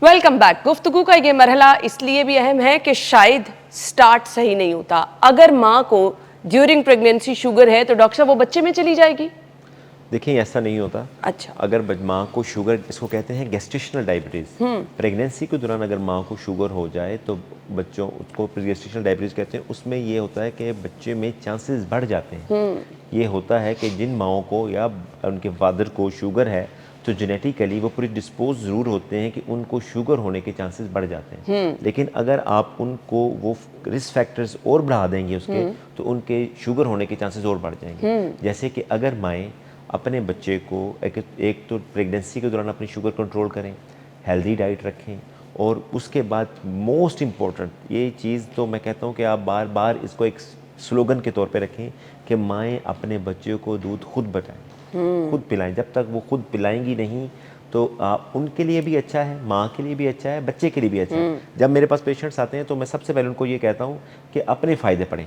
Welcome back. गुफ्तगू का ये मरहला इसलिए भी अहम है कि शायद स्टार्ट सही नहीं होता। अगर माँ को ड्यूरिंग प्रेगनेंसी शुगर है तो डॉक्टर साहब वो बच्चे में चली जाएगी? देखिए ऐसा नहीं होता। अच्छा। अगर माँ को शुगर, इसको कहते हैं गेस्टेशनल डायबिटीज़, प्रेगनेंसी के दौरान अगर माँ को शुगर हो जाए तो बच्चों, उसको गेस्टेशनल डायबिटीज़ कहते हैं। उसमें ये होता है कि बच्चे में चांसेस बढ़ जाते हैं। ये होता है कि जिन माओं को या उनके फादर को शुगर है तो जेनेटिकली वो पूरी डिस्पोज ज़रूर होते हैं कि उनको शुगर होने के चांसेस बढ़ जाते हैं। लेकिन अगर आप उनको वो रिस्क फैक्टर्स और बढ़ा देंगे उसके, तो उनके शुगर होने के चांसेस और बढ़ जाएंगे। जैसे कि अगर माएँ अपने बच्चे को एक तो प्रेगनेंसी के दौरान अपनी शुगर कंट्रोल करें, हेल्दी डाइट रखें, और उसके बाद मोस्ट इम्पॉर्टेंट ये चीज़ तो मैं कहता हूँ कि आप बार बार इसको एक स्लोगन के तौर पे रखें कि माएँ अपने बच्चे को दूध खुद बताएं, खुद पिलाएं। जब तक वो खुद पिलाएंगी नहीं तो उनके लिए भी अच्छा है, माँ के लिए भी अच्छा है, बच्चे के लिए भी अच्छा है। जब मेरे पास पेशेंट्स आते हैं तो मैं सबसे पहले उनको ये कहता हूँ कि अपने फ़ायदे पढ़ें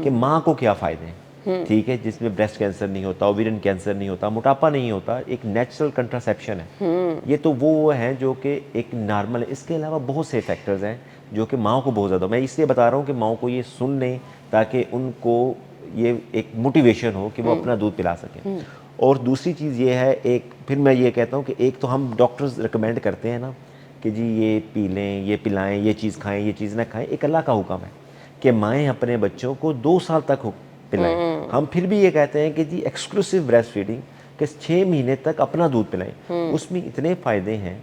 कि माँ को क्या फ़ायदे हैं। ठीक है, जिसमें ब्रेस्ट कैंसर नहीं होता, ओवेरियन कैंसर नहीं होता, मोटापा नहीं होता, एक नेचुरल कंट्रासेप्शन है। ये तो वो हैं जो कि एक नॉर्मल है। इसके अलावा बहुत से फैक्टर्स हैं जो कि माँ को बहुत ज़्यादा, मैं इसलिए बता रहा हूँ कि माँ को ये सुन लें ताकि उनको ये एक मोटिवेशन हो कि वो अपना दूध पिला सकें। और दूसरी चीज़ ये है, एक फिर मैं ये कहता हूँ कि एक तो हम डॉक्टर्स रिकमेंड करते हैं ना कि जी ये पी लें, ये पिलाएं, ये चीज़ खाएं, ये चीज़ ना खाएं। एक अल्लाह का हुक्म है कि माएँ अपने बच्चों को 2 साल तक पिलाएं। हम फिर भी ये कहते हैं कि जी एक्सक्लूसिव ब्रेस्ट फीडिंग के 6 महीने तक अपना दूध पिलाएं। उसमें इतने फ़ायदे हैं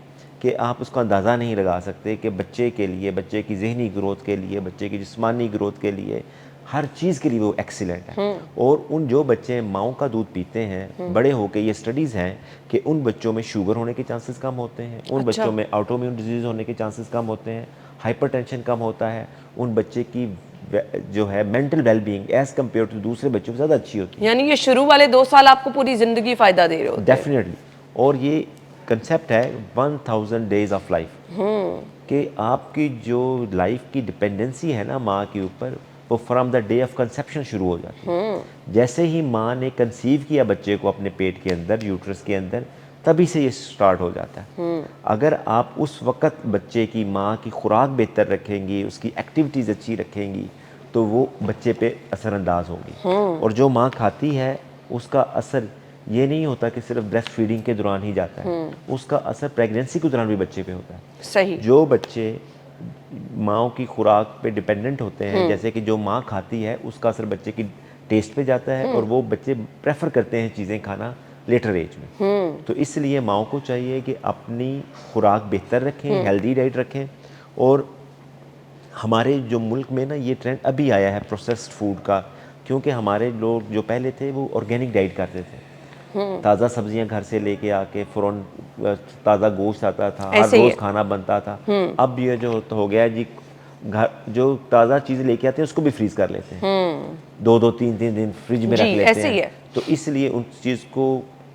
कि आप उसका अंदाज़ा नहीं लगा सकते कि बच्चे के लिए, बच्चे की ज़हनी ग्रोथ के लिए, बच्चे की जिस्मानी ग्रोथ के लिए, हर चीज़ के लिए वो एक्सीलेंट है। और उन जो बच्चे माओं का दूध पीते हैं, बड़े होके ये स्टडीज़ हैं कि उन बच्चों में शुगर होने के चांसेस कम होते हैं, उन अच्छा। बच्चों में ऑटोइम्यून डिजीज़ होने के चांसेस कम होते हैं, हाइपरटेंशन कम होता है, उन बच्चे की जो है mental wellbeing as compare to दूसरे बच्चों से ज़्यादा अच्छी होती है। यानी ये शुरू वाले 2 साल आपको पूरी ज़िंदगी फ़ायदा दे रहे होते हैं। डेफिनेटली। और ये कंसेप्ट है 1000 डेज ऑफ लाइफ, कि आपकी जो लाइफ की डिपेंडेंसी है ना माँ के ऊपर, वो from the day of conception शुरू हो जाती है। जैसे ही माँ ने कंसीव किया बच्चे को अपने पेट के अंदर, यूट्रस के अंदर, तभी से ये स्टार्ट हो जाता है। अगर आप उस वक़्त बच्चे की माँ की खुराक बेहतर रखेंगी, उसकी एक्टिविटीज़ अच्छी रखेंगी, तो वो बच्चे पे असरअंदाज होंगी। और जो माँ खाती है उसका असर ये नहीं होता कि सिर्फ ब्रेस्ट फीडिंग के दौरान ही जाता है, उसका असर प्रेगनेंसी के दौरान भी बच्चे पे होता है। सही। जो बच्चे माँ की खुराक पे डिपेंडेंट होते हैं, जैसे कि जो माँ खाती है उसका असर बच्चे की टेस्ट पे जाता है, और वो बच्चे प्रेफर करते हैं चीज़ें खाना लेटर एज में। तो इसलिए माँ को चाहिए कि अपनी खुराक बेहतर रखें, हेल्दी डाइट रखें। और हमारे जो मुल्क में ना ये ट्रेंड अभी आया है प्रोसेस्ड फूड का, क्योंकि हमारे लोग जो पहले थे वो ऑर्गेनिक डाइट करते थे, ताज़ा सब्जियां घर से लेके आके फ़ौरन ताज़ा गोश्त आता था, हर ऐसे ही रोज़ है। खाना बनता था। अब ये जो हो गया है जी, घर जो ताज़ा चीज़ लेके आते हैं उसको भी फ्रीज़ कर लेते हैं, 2-2 3-3 दिन फ्रिज में जी, रख लेते ऐसे ही हैं। है। तो इसलिए उन चीज़ को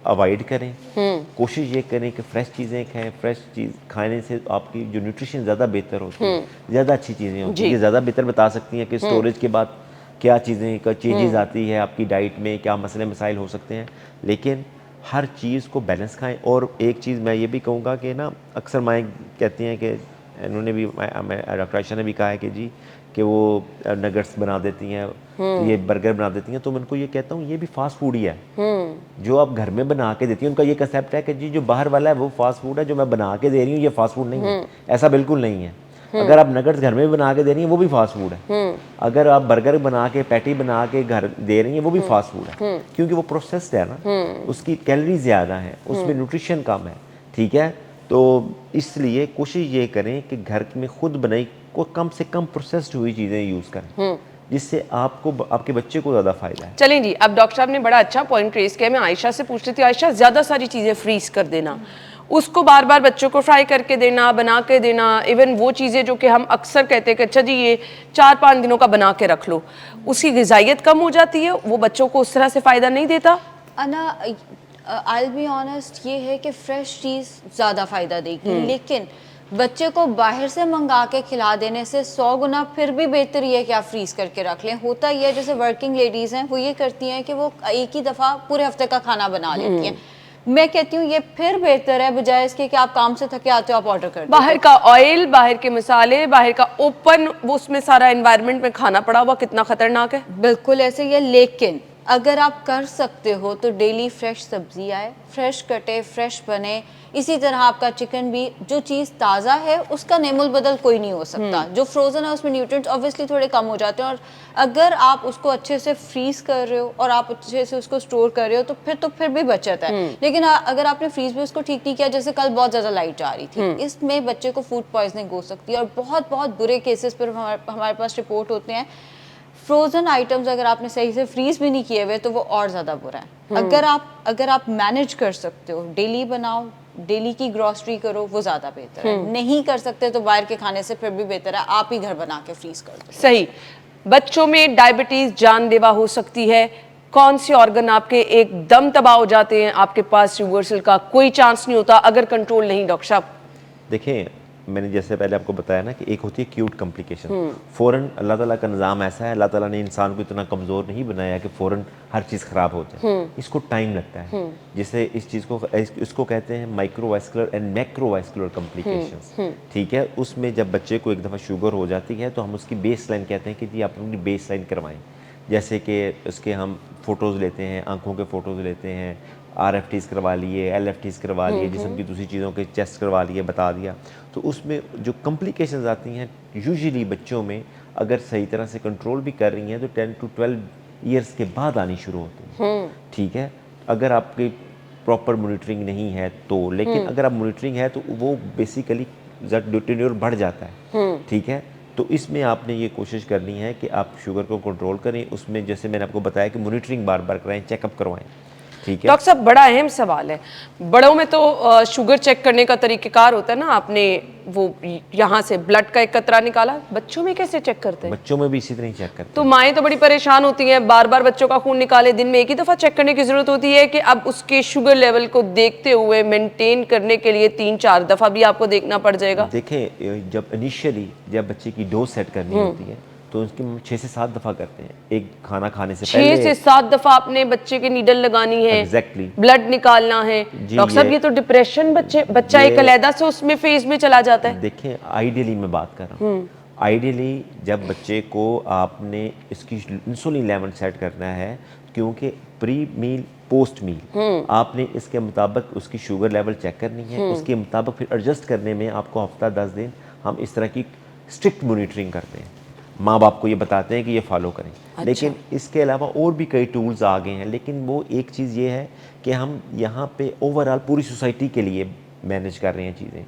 अवॉइड करें, कोशिश ये करें कि फ्रेश चीज़ें खाएं। फ्रेश चीज़ खाने से आपकी जो न्यूट्रिशन ज़्यादा बेहतर होती है, ज़्यादा अच्छी चीज़ें होती जी। है। ये ज़्यादा बेहतर बता सकती हैं कि स्टोरेज के बाद क्या चीज़ें का चेंजेस आती है आपकी डाइट में, क्या मसले मसाइल हो सकते हैं। लेकिन हर चीज़ को बैलेंस खाएं। और एक चीज़ मैं ये भी कहूँगा कि ना, अक्सर माएँ कहती हैं कि इन्होंने भी, डॉक्टर आयशा ने भी कहा है कि जी कि वो नगट्स बना देती हैं, ये बर्गर बना देती हैं। तो मैं उनको ये कहता हूँ ये भी फास्ट फूड ही है। जो आप घर में बना के देती हैं, उनका ये कंसेप्ट है कि जी जो बाहर वाला है वो फास्ट फूड है, जो मैं बना के दे रही हूँ ये फास्ट फूड नहीं है। ऐसा बिल्कुल नहीं है। अगर आप नगट्स घर में बना के दे रही हैं वो भी फास्ट फूड है। अगर आप बर्गर बना के, पैटी बना के घर दे रही हैं वो भी फास्ट फूड है, क्योंकि वो प्रोसेस्ड है ना, उसकी कैलोरी ज़्यादा है, उसमें न्यूट्रिशन कम है। ठीक है, तो इसलिए कोशिश ये करें कि घर में खुद बनाई को कम से कम प्रोसेस्ड हुई चीज़ें यूज़ करें, जिससे आपको, आपके बच्चे को ज़्यादा फ़ायदा है। चलें जी, अब डॉक्टर साहब ने बड़ा अच्छा पॉइंट रेज किया। मैं आयशा से पूछ रही थी, आयशा ज़्यादा सारी चीज़ें फ्रीज कर देना, उसको बार बार बच्चों को फ्राई करके देना, बना के देना, इवन वो चीज़ें जो कि हम अक्सर कहते हैं कि अच्छा जी ये 4-5 दिनों का बना के रख लो, उसकी ग़िज़ाइयत कम हो जाती है, वो बच्चों को उस तरह से फ़ायदा नहीं देता। अना आई बी ऑनेस्ट, ये है कि फ्रेश चीज़ ज़्यादा फ़ायदा देगी, लेकिन बच्चे को बाहर से मंगा के खिला देने से 100 गुना फिर भी बेहतर ये है कि आप फ्रीज करके रख लें। होता ये है, जैसे वर्किंग लेडीज़ हैं वो ये करती हैं कि वो एक ही दफ़ा पूरे हफ्ते का खाना बना लेती हैं। मैं कहती हूँ ये फिर बेहतर है, बजाय इसके कि आप काम से थके आते हो आप ऑर्डर कर दो। बाहर का ऑयल, बाहर के मसाले, बाहर का ओपन, वो उसमें सारा एनवायरनमेंट में खाना पड़ा हुआ कितना खतरनाक है। बिल्कुल ऐसे ही है, लेकिन अगर आप कर सकते हो तो डेली फ्रेश सब्जी आए, फ्रेश कटे, फ्रेश बने। इसी तरह आपका चिकन भी, जो चीज़ ताज़ा है उसका नेमुल बदल कोई नहीं हो सकता। जो फ्रोज़न है उसमें न्यूट्रिएंट्स ऑब्वियसली थोड़े कम हो जाते हैं, और अगर आप उसको अच्छे से फ्रीज कर रहे हो और आप अच्छे से उसको स्टोर कर रहे हो तो फिर भी बचत है। लेकिन अगर आपने फ्रीज में उसको ठीक नहीं किया, जैसे कल बहुत ज़्यादा लाइट जा रही थी, इसमें बच्चे को फूड पॉइजनिंग हो सकती है, और बहुत बहुत बुरे केसेस पर हमारे पास रिपोर्ट होते हैं। फ्रोजन आइटम्स अगर आपने सही से फ्रीज भी नहीं किए हुए तो वो और ज़्यादा बुरा है। अगर आप मैनेज कर सकते हो, डेली बनाओ, डेली की ग्रॉसरी करो, वो ज़्यादा बेहतर है। नहीं कर सकते तो बाहर के खाने से फिर भी बेहतर है आप ही घर बना के फ्रीज कर दो। सही। बच्चों में डायबिटीज़ जानलेवा हो सकती है। कौन से ऑर्गन आपके एकदम तबाह हो जाते हैं, आपके पास रिवर्सल का कोई चांस नहीं होता अगर कंट्रोल नहीं? डॉक्टर साहब देखें, मैंने जैसे पहले आपको बताया ना कि एक होती है क्यूट कॉम्प्लिकेशन। फ़ौरन अल्लाह ताला का निज़ाम ऐसा है, अल्लाह ताला ने इंसान को इतना कमज़ोर नहीं बनाया कि फ़ौरन हर चीज़ ख़राब हो जाए। इसको टाइम लगता है, जिसे इस चीज़ को, इसको कहते हैं माइक्रोवास्कुलर एंड मैक्रोवास्कुलर कॉम्प्लिकेशंस। ठीक है, उसमें जब बच्चे को एक दफ़ा शुगर हो जाती है तो हम उसकी बेस लाइन कहते हैं कि जी आप अपनी बेस लाइन करवाएं। जैसे कि उसके हम फ़ोटोज़ लेते हैं, आँखों के फ़ोटोज़ लेते हैं, RFTs करवा लिए, LFTs करवा लिए, जिस्म की दूसरी चीज़ों के टेस्ट करवा लिए, बता दिया। तो उसमें जो कॉम्प्लिकेशंस आती हैं यूजुअली बच्चों में, अगर सही तरह से कंट्रोल भी कर रही हैं तो 10 to 12 ईयर्स के बाद आनी शुरू होती हैं। ठीक है, अगर आपकी प्रॉपर मॉनिटरिंग नहीं है तो। लेकिन अगर आप मॉनिटरिंग है तो वो बेसिकली टेन्योर बढ़ जाता है। ठीक है, तो इसमें आपने ये कोशिश करनी है कि आप शुगर को कंट्रोल करें। उसमें जैसे मैंने आपको बताया कि मॉनिटरिंग बार बार कराएं, चेकअप करवाएं, ठीक है। डॉक्टर साहब बड़ा अहम सवाल है, बड़ों में तो शुगर चेक करने का तरीक़ेकार होता है ना, आपने वो यहाँ से ब्लड का एक कतरा निकाला, बच्चों में कैसे चेक करते हैं? बच्चों में भी इसी तरह ही चेक करते तो माएँ तो बड़ी परेशान होती हैं, बार बार बच्चों का खून निकाले, दिन में एक ही दफ़ा चेक करने की ज़रूरत होती है कि अब उसके शुगर लेवल को देखते हुए मेंटेन करने के लिए 3-4 दफ़ा भी आपको देखना पड़ जाएगा? देखें, जब इनिशियली जब बच्चे की डोज सेट करनी होती है तो उसकी 6 से 7 दफ़ा करते हैं, एक खाना खाने से 6 पहले। से 7 दफ़ा आपने बच्चे के नीडल लगानी है, एग्जैक्टली, ब्लड निकालना है। डॉक्टर साहब ये तो डिप्रेशन, बच्चा एक अलहदा से उसमें फेज में चला जाता है। देखें, आइडियली मैं बात कर रहा हूँ, आइडियली जब बच्चे को आपने इसकी इंसुलिन लेवल सेट करना है, क्योंकि प्री मील पोस्ट मील आपने इसके मुताबिक उसकी शुगर लेवल चेक करनी है, उसके मुताबिक फिर एडजस्ट करने में आपको हफ्ता 10 दिन हम इस तरह की स्ट्रिक्ट मॉनिटरिंग करते हैं। माँ बाप को ये बताते हैं कि ये फॉलो करें। अच्छा। लेकिन इसके अलावा और भी कई टूल्स आ गए हैं, लेकिन वो एक चीज़ ये है कि हम यहाँ पे ओवरऑल पूरी सोसाइटी के लिए मैनेज कर रहे हैं चीज़ें।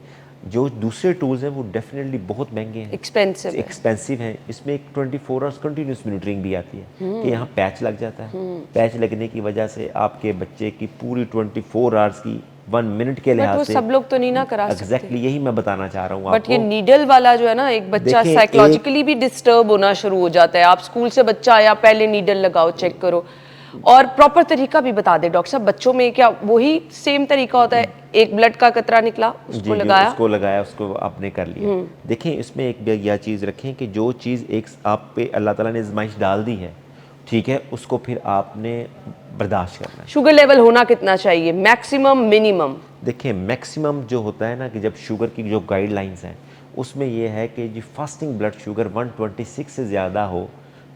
जो दूसरे टूल्स हैं वो डेफिनेटली बहुत महंगे हैं, एक्सपेंसिव हैं। इसमें एक 24 आवर्स कंटिन्यूस मॉनिटरिंग भी आती है कि यहाँ पैच लग जाता है। पैच लगने की वजह से आपके बच्चे की पूरी 24 आवर्स की 1 मिनट के लिहाज से, सब लोग तो नहीं ना करा सकते। एग्जैक्टली यही मैं बताना चाह रहा हूँ बट ये नीडल वाला जो है ना, एक बच्चा साइकोलॉजिकली भी डिस्टर्ब होना शुरू हो जाता है। आप स्कूल से बच्चा आया, पहले नीडल लगाओ, चेक करो, और प्रॉपर तरीका भी बता दे डॉक्टर साहब। बच्चों में क्या वही सेम तरीका होता है? एक ब्लड का कतरा निकला, उसको लगाया, उसको आपने कर लिया। देखें, इसमें एक यह चीज़ रखें कि जो चीज़ एक आप पे अल्लाह ताला ने आज़माइश डाल दी है, ठीक है, उसको फिर आपने बर्दाश्त करना है। शुगर लेवल होना कितना चाहिए, मैक्सिमम मिनिमम? देखिए, मैक्सिमम जो होता है ना कि जब शुगर की जो गाइडलाइंस हैं उसमें ये है कि जी फास्टिंग ब्लड शुगर 126 से ज़्यादा हो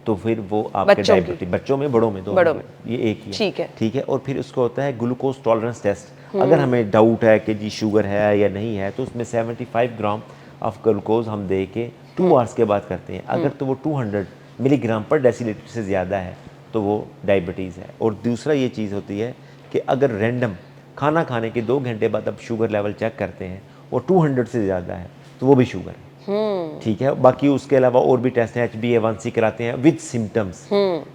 तो फिर वो आपके डायबिटीज, बच्चों में, बड़ों में, दोनों में, ये एक ही है, ठीक है। और फिर उसको होता है ग्लूकोज टॉलरेंस टेस्ट। अगर हमें डाउट है कि जी शुगर है या नहीं है तो उसमें 75 ग्राम ऑफ ग्लूकोज हम दे के 2 आवर्स के बाद करते हैं। अगर तो वो 200 मिलीग्राम पर डेसीलीटर से ज़्यादा है तो वो डायबिटीज़ है। और दूसरा ये चीज़ होती है कि अगर रैंडम खाना खाने के 2 घंटे बाद अब शुगर लेवल चेक करते हैं और 200 से ज़्यादा है तो वो भी शुगर है, ठीक है। बाकी उसके अलावा और भी टेस्ट हैं, HbA1c कराते हैं विद सिम्टम्स,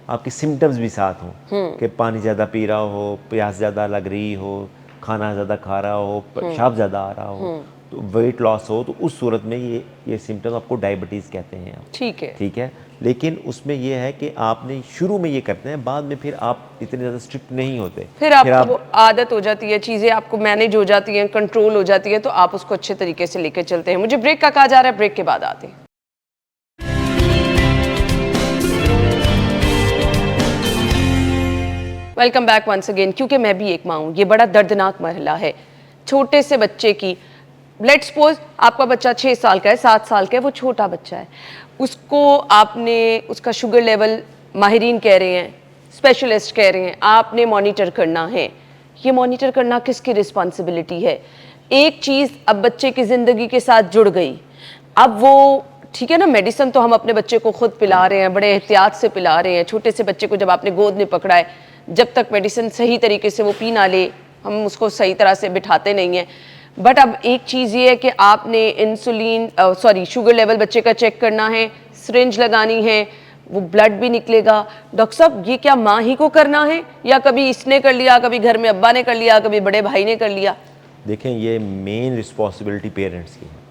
आपके सिम्टम्स भी साथ हों कि पानी ज़्यादा पी रहा हो, प्यास ज़्यादा लग रही हो, खाना ज़्यादा खा रहा हो, पेशाब ज़्यादा आ रहा हो, तो वेट लॉस हो, तो उस सूरत में ये सिम्टम आपको डायबिटीज़ कहते हैं, ठीक है। लेकिन उसमें ये है कि आपने शुरू में ये करते हैं, बाद में फिर आप इतने ज़्यादा स्ट्रिक्ट नहीं होते, फिर आपको आदत हो जाती है, चीज़ें आपको मैनेज हो जाती हैं, कंट्रोल हो जाती है, तो आप उसको अच्छे तरीके से लेकर चलते हैं। मुझे ब्रेक का कहा जा रहा है, ब्रेक के बाद आते हैं। Welcome back once again. क्योंकि मैं भी एक माँ हूँ, ये बड़ा दर्दनाक मरहला है। छोटे से बच्चे की, लेट्स सपोज आपका बच्चा 6 साल का है, 7 साल का है, वो छोटा बच्चा है, उसको आपने उसका शुगर लेवल, माहिरीन कह रहे हैं, स्पेशलिस्ट कह रहे हैं, आपने मॉनिटर करना है। ये मॉनिटर करना किसकी रिस्पॉन्सिबिलिटी है? एक चीज़ अब बच्चे की ज़िंदगी के साथ जुड़ गई, अब वो ठीक है ना, मेडिसिन तो हम अपने बच्चे को खुद पिला रहे हैं, बड़े एहतियात से पिला रहे हैं। छोटे से बच्चे को जब आपने गोद में पकड़ा है, जब तक मेडिसिन सही तरीके से वो पी ना ले, हम उसको सही तरह से बिठाते नहीं हैं। बट अब एक चीज़ ये है कि आपने शुगर लेवल बच्चे का चेक करना है, सिरिंज लगानी है, वो ब्लड भी निकलेगा। डॉक्टर साहब, ये क्या माँ ही को करना है या कभी इसने कर लिया, कभी घर में अब्बा ने कर लिया, कभी बड़े भाई ने कर लिया? देखें, ये मेन रिस्पॉन्सिबिलिटी पेरेंट्स की है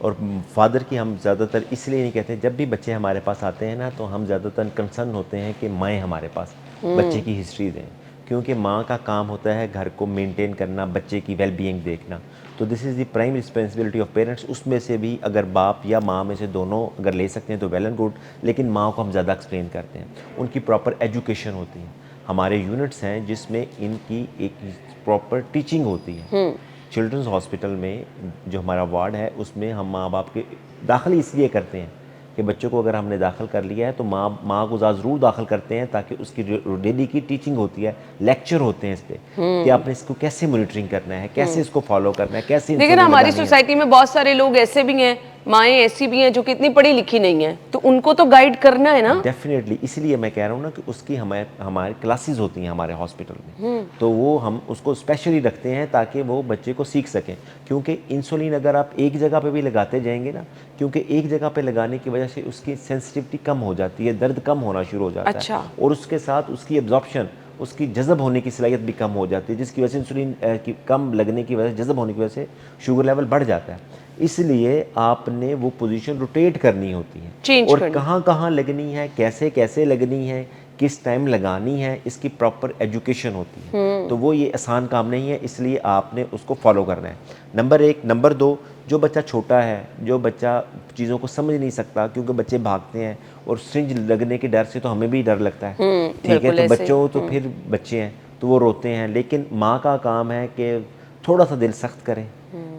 और फादर की। हम ज़्यादातर इसलिए नहीं कहते, जब भी बच्चे हमारे पास आते हैं ना तो हम ज़्यादातर कंसर्न होते हैं कि माएँ हमारे पास बच्चे की हिस्ट्री दें, क्योंकि माँ का काम होता है घर को मेंटेन करना, बच्चे की वेल बीइंग देखना। तो this is the prime responsibility of parents. उसमें से भी अगर बाप या माँ में से दोनों अगर ले सकते हैं तो वेल एंड गुड, लेकिन माँ को हम ज़्यादा एक्सप्लेन करते हैं। उनकी प्रॉपर एजुकेशन होती है, हमारे यूनिट्स हैं जिसमें इनकी एक प्रॉपर टीचिंग होती है। चिल्ड्रंस हॉस्पिटल में जो हमारा वार्ड है उसमें हम माँ बाप के दाखिल इसलिए करते हैं कि बच्चों को अगर हमने दाखिल कर लिया है तो माँ को ज़रूर दाखिल करते हैं, ताकि उसकी डेली की टीचिंग होती है, लेक्चर होते हैं इस पर कि आपने इसको कैसे मॉनिटरिंग करना है, कैसे इसको फॉलो करना है, कैसे। लेकिन हमारी सोसाइटी में बहुत सारे लोग ऐसे भी हैं माएँ ऐसी भी हैं जो कि इतनी पढ़ी लिखी नहीं है, तो उनको तो गाइड करना है ना। डेफिनेटली, इसलिए मैं कह रहा हूँ ना कि उसकी हमारी क्लासेस होती हैं हमारे हॉस्पिटल में, तो वो हम उसको स्पेशली रखते हैं ताकि वो बच्चे को सीख सकें। क्योंकि इंसुलिन अगर आप एक जगह पे भी लगाते जाएंगे ना, क्योंकि एक जगह पे लगाने की वजह से उसकी सेंसिटिविटी कम हो जाती है, दर्द कम होना शुरू हो जाता अच्छा। है, और उसके साथ उसकी एब्जॉर्प्शन, उसकी जज़ब होने की सलाहियत भी कम हो जाती है, जिसकी वजह से इंसुलिन की कम लगने की वजह से, जज़ब होने की वजह से शुगर लेवल बढ़ जाता है। इसलिए आपने वो पोजीशन रोटेट करनी होती है, Change और करनी। कहाँ कहाँ लगनी है, कैसे कैसे लगनी है, किस टाइम लगानी है, इसकी प्रॉपर एजुकेशन होती है। तो वो ये आसान काम नहीं है, इसलिए आपने उसको फॉलो करना है, नंबर 1। नंबर 2, जो बच्चा छोटा है, जो बच्चा चीज़ों को समझ नहीं सकता, क्योंकि बच्चे भागते हैं और सिरिंज लगने के डर से तो हमें भी डर लगता है, ठीक है, बिल्कुल तो ऐसे ही। बच्चों तो फिर बच्चे हैं तो वो रोते हैं, लेकिन माँ का काम है कि थोड़ा सा दिल सख्त करें,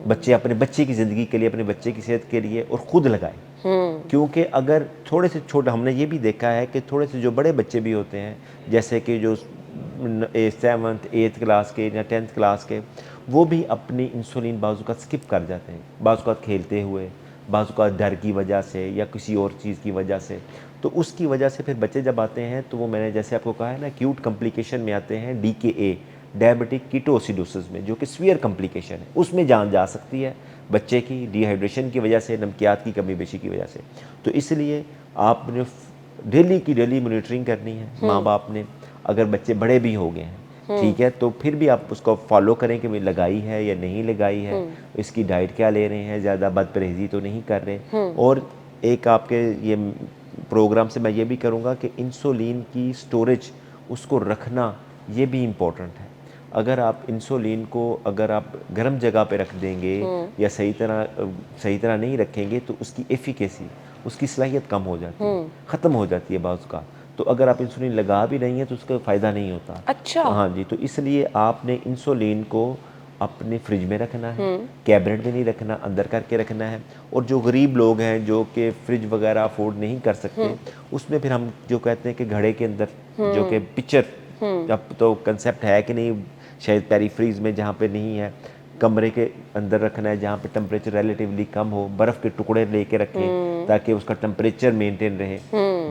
बच्चे अपने बच्चे की ज़िंदगी के लिए, अपने बच्चे की सेहत के लिए, और ख़ुद लगाएं। क्योंकि अगर थोड़े से छोटे, हमने ये भी देखा है कि थोड़े से जो बड़े बच्चे भी होते हैं, जैसे कि जो 7th 8th क्लास के या 10th क्लास के, वो भी अपनी इंसुलिन बाजू का स्किप कर जाते हैं, बाजू का खेलते हुए, बाजू का डर की वजह से या किसी और चीज़ की वजह से। तो उसकी वजह से फिर बच्चे जब आते हैं तो वो, मैंने जैसे आपको कहा है ना, एक्यूट कॉम्प्लिकेशन में आते हैं, DKA, डायबिटिक कीटोसिडोसिस में, जो कि सीवियर कॉम्प्लिकेशन है, उसमें जान जा सकती है बच्चे की, डिहाइड्रेशन की वजह से, नमकियात की कमी बेशी की वजह से। तो इसलिए आपने डेली की डेली मॉनिटरिंग करनी है, माँ बाप ने। अगर बच्चे बड़े भी हो गए हैं, ठीक है, तो फिर भी आप उसको फॉलो करें कि भाई लगाई है या नहीं लगाई है, इसकी डाइट क्या ले रहे हैं, ज़्यादा बदपरहेज़ी तो नहीं कर रहे। और एक आपके ये प्रोग्राम से मैं ये भी करूँगा कि इंसुलिन की स्टोरेज, उसको रखना, ये भी इम्पोर्टेंट है। अगर आप इंसुलिन को अगर आप गर्म जगह पे रख देंगे या सही तरह नहीं रखेंगे, तो उसकी एफिकेसी, उसकी सलाहियत कम हो जाती है, ख़त्म हो जाती है बाज़ का। तो अगर आप इंसुलिन लगा भी रही हैं तो उसका फ़ायदा नहीं होता। अच्छा। हाँ जी, तो इसलिए आपने इंसुलिन को अपने फ्रिज में रखना है, कैबिनेट में नहीं रखना, अंदर करके रखना है। और जो गरीब लोग हैं, जो कि फ्रिज वगैरह अफोर्ड नहीं कर सकते, उसमें फिर हम जो कहते हैं कि घड़े के अंदर, जो कि पिक्चर, अब तो कंसेप्ट है कि नहीं, शायद पेरी फ्रीज में, जहाँ पे नहीं है, कमरे के अंदर रखना है जहाँ पे टेम्परेचर रिलेटिवली कम हो, बर्फ़ के टुकड़े लेके रखें ताकि उसका टेम्परेचर मेंटेन रहे,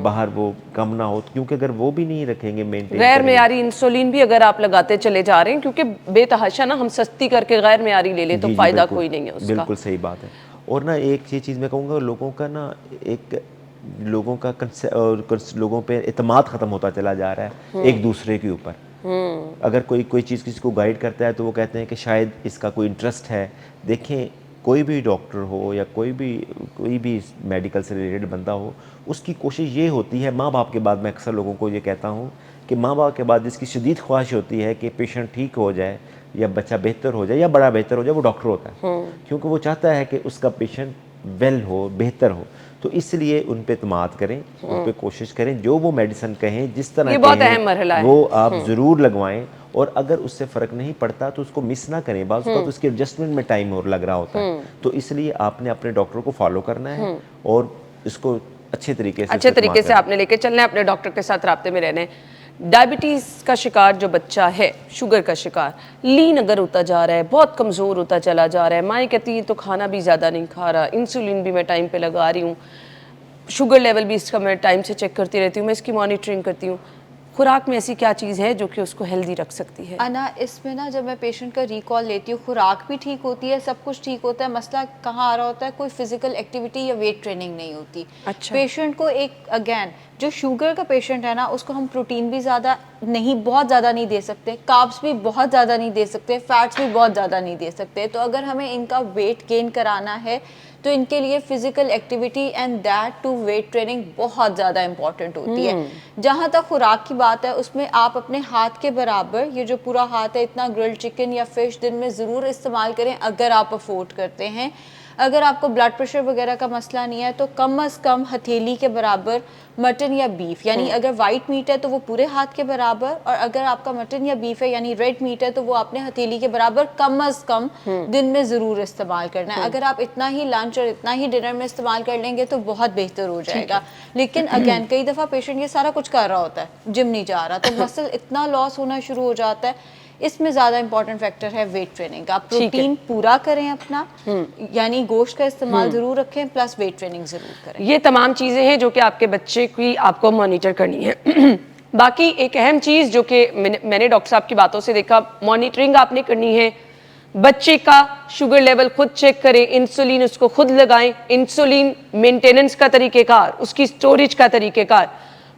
बाहर वो कम ना हो, क्योंकि अगर वो भी नहीं रखेंगे मेंटेन गैर मेयारी इंसुलिन भी अगर आप लगाते चले जा रहे हैं, क्योंकि बेतहाशा ना हम सस्ती करके गैर मेयारी ले लें तो फायदा कोई नहीं है उसका। बिल्कुल सही बात है। और ना एक ये चीज़ मैं कहूँगा, लोगों का ना लोगों का लोगों पे एतमाद ख़त्म होता चला जा रहा है एक दूसरे के ऊपर। अगर कोई चीज़ किसी को गाइड करता है तो वो कहते हैं कि शायद इसका कोई इंटरेस्ट है। देखें, कोई भी डॉक्टर हो या कोई भी मेडिकल से रिलेटेड बंदा हो, उसकी कोशिश ये होती है, माँ बाप के बाद मैं अक्सर लोगों को ये कहता हूँ कि माँ बाप के बाद जिसकी शदीद ख्वाहिश होती है कि पेशेंट ठीक हो जाए या बच्चा बेहतर हो जाए या बड़ा बेहतर हो जाए, वो डॉक्टर होता है, क्योंकि वो चाहता है कि उसका पेशेंट वेल हो, बेहतर हो। तो इसलिए उन पे इत्मीनाद करें, उन पे कोशिश करें, जो वो मेडिसिन कहें, जिस तरह ये बहुत कहें, अहम मरहला है। वो आप ज़रूर लगवाएं। और अगर उससे फ़र्क नहीं पड़ता तो उसको मिस ना करें, बाज़ तो उसके एडजस्टमेंट में टाइम और लग रहा होता है। तो इसलिए आपने अपने डॉक्टर को फॉलो करना है और इसको अच्छे तरीके से आपने लेके चलना है, अपने डॉक्टर के साथ राब्ते में रहना है। डायबिटीज़ का शिकार जो बच्चा है, शुगर का शिकार, लीन अगर होता जा रहा है, बहुत कमज़ोर होता चला जा रहा है, माएँ कहती हैं तो खाना भी ज़्यादा नहीं खा रहा, इंसुलिन भी मैं टाइम पे लगा रही हूँ, शुगर लेवल भी इसका मैं टाइम से चेक करती रहती हूँ, मैं इसकी मॉनिटरिंग करती हूँ, खुराक में ऐसी क्या चीज़ है जो कि उसको हेल्दी रख सकती है? अना, इसमें ना जब मैं पेशेंट का रिकॉल लेती हूँ, खुराक भी ठीक होती है, सब कुछ ठीक होता है, मसला कहाँ आ रहा होता है, कोई फिजिकल एक्टिविटी या वेट ट्रेनिंग नहीं होती। अच्छा। पेशेंट को एक, अगेन, जो शुगर का पेशेंट है ना, उसको हम प्रोटीन भी ज़्यादा नहीं, बहुत ज़्यादा नहीं दे सकते, कार्ब्स भी बहुत ज़्यादा नहीं दे सकते, फैट्स भी बहुत ज़्यादा नहीं दे सकते। तो अगर हमें इनका वेट गेन कराना है तो इनके लिए physical activity and that too weight training बहुत ज़्यादा इंपॉर्टेंट होती है। जहाँ तक खुराक की बात है, उसमें आप अपने हाथ के बराबर, ये जो पूरा हाथ है, इतना ग्रिल्ड चिकन या फिश दिन में ज़रूर इस्तेमाल करें अगर आप अफोर्ड करते हैं। अगर आपको ब्लड प्रेशर वगैरह का मसला नहीं है तो कम से कम हथेली के बराबर मटन या बीफ, यानी अगर वाइट मीट है तो वो पूरे हाथ के बराबर, और अगर आपका मटन या बीफ है यानी रेड मीट है तो वो आपने हथेली के बराबर कम से कम दिन में ज़रूर इस्तेमाल करना है। अगर आप इतना ही लंच और इतना ही डिनर में इस्तेमाल कर लेंगे तो बहुत बेहतर हो जाएगा। लेकिन अगेन, कई दफ़ा पेशेंट ये सारा कुछ कर रहा होता है, जिम नहीं जा रहा, तो मसल इतना लॉस होना शुरू हो जाता है। इसमें ज़्यादा इंपॉर्टेंट फैक्टर है वेट ट्रेनिंग। आप ठीक है। प्रोटीन पूरा करें अपना, यानी गोश्त का इस्तेमाल ज़रूर रखें, प्लस वेट ट्रेनिंग ज़रूर करें। ये तमाम चीज़ें हैं जो कि आपके बच्चे की आपको मॉनिटर करनी है। बाकी एक अहम चीज़ जो कि मैंने डॉक्टर साहब की बातों से देखा, मॉनिटरिंग आपने करनी है। बच्चे का शुगर लेवल खुद चेक करें, इंसुलिन उसको खुद लगाएं, इंसुलिन मेंटेनेंस का तरीक़ेकार, उसकी स्टोरेज का तरीक़ेकार,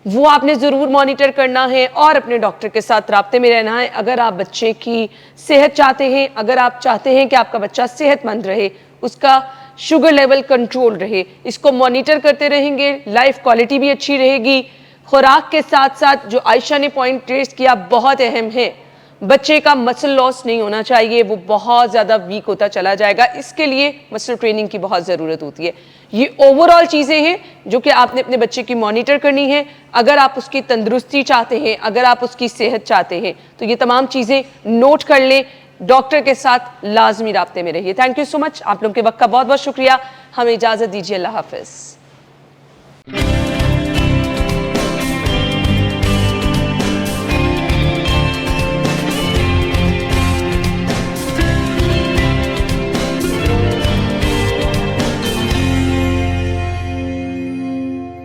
वो आपने ज़रूर मॉनिटर करना है और अपने डॉक्टर के साथ राब्ते में रहना है। अगर आप बच्चे की सेहत चाहते हैं, अगर आप चाहते हैं कि आपका बच्चा सेहतमंद रहे, उसका शुगर लेवल कंट्रोल रहे, इसको मॉनिटर करते रहेंगे, लाइफ क्वालिटी भी अच्छी रहेगी। खुराक के साथ साथ जो आयशा ने पॉइंट रेस किया बहुत अहम है, बच्चे का मसल लॉस नहीं होना चाहिए, वो बहुत ज़्यादा वीक होता चला जाएगा। इसके लिए मसल ट्रेनिंग की बहुत ज़रूरत होती है। ये ओवरऑल चीज़ें हैं जो कि आपने अपने बच्चे की मॉनिटर करनी है। अगर आप उसकी तंदुरुस्ती चाहते हैं, अगर आप उसकी सेहत चाहते हैं, तो ये तमाम चीज़ें नोट कर लें, डॉक्टर के साथ लाजमी राब्ते में रहिए। थैंक यू सो मच, आप लोगों के वक्त का बहुत बहुत शुक्रिया। हमें इजाज़त दीजिए, अल्लाह हाफिज़।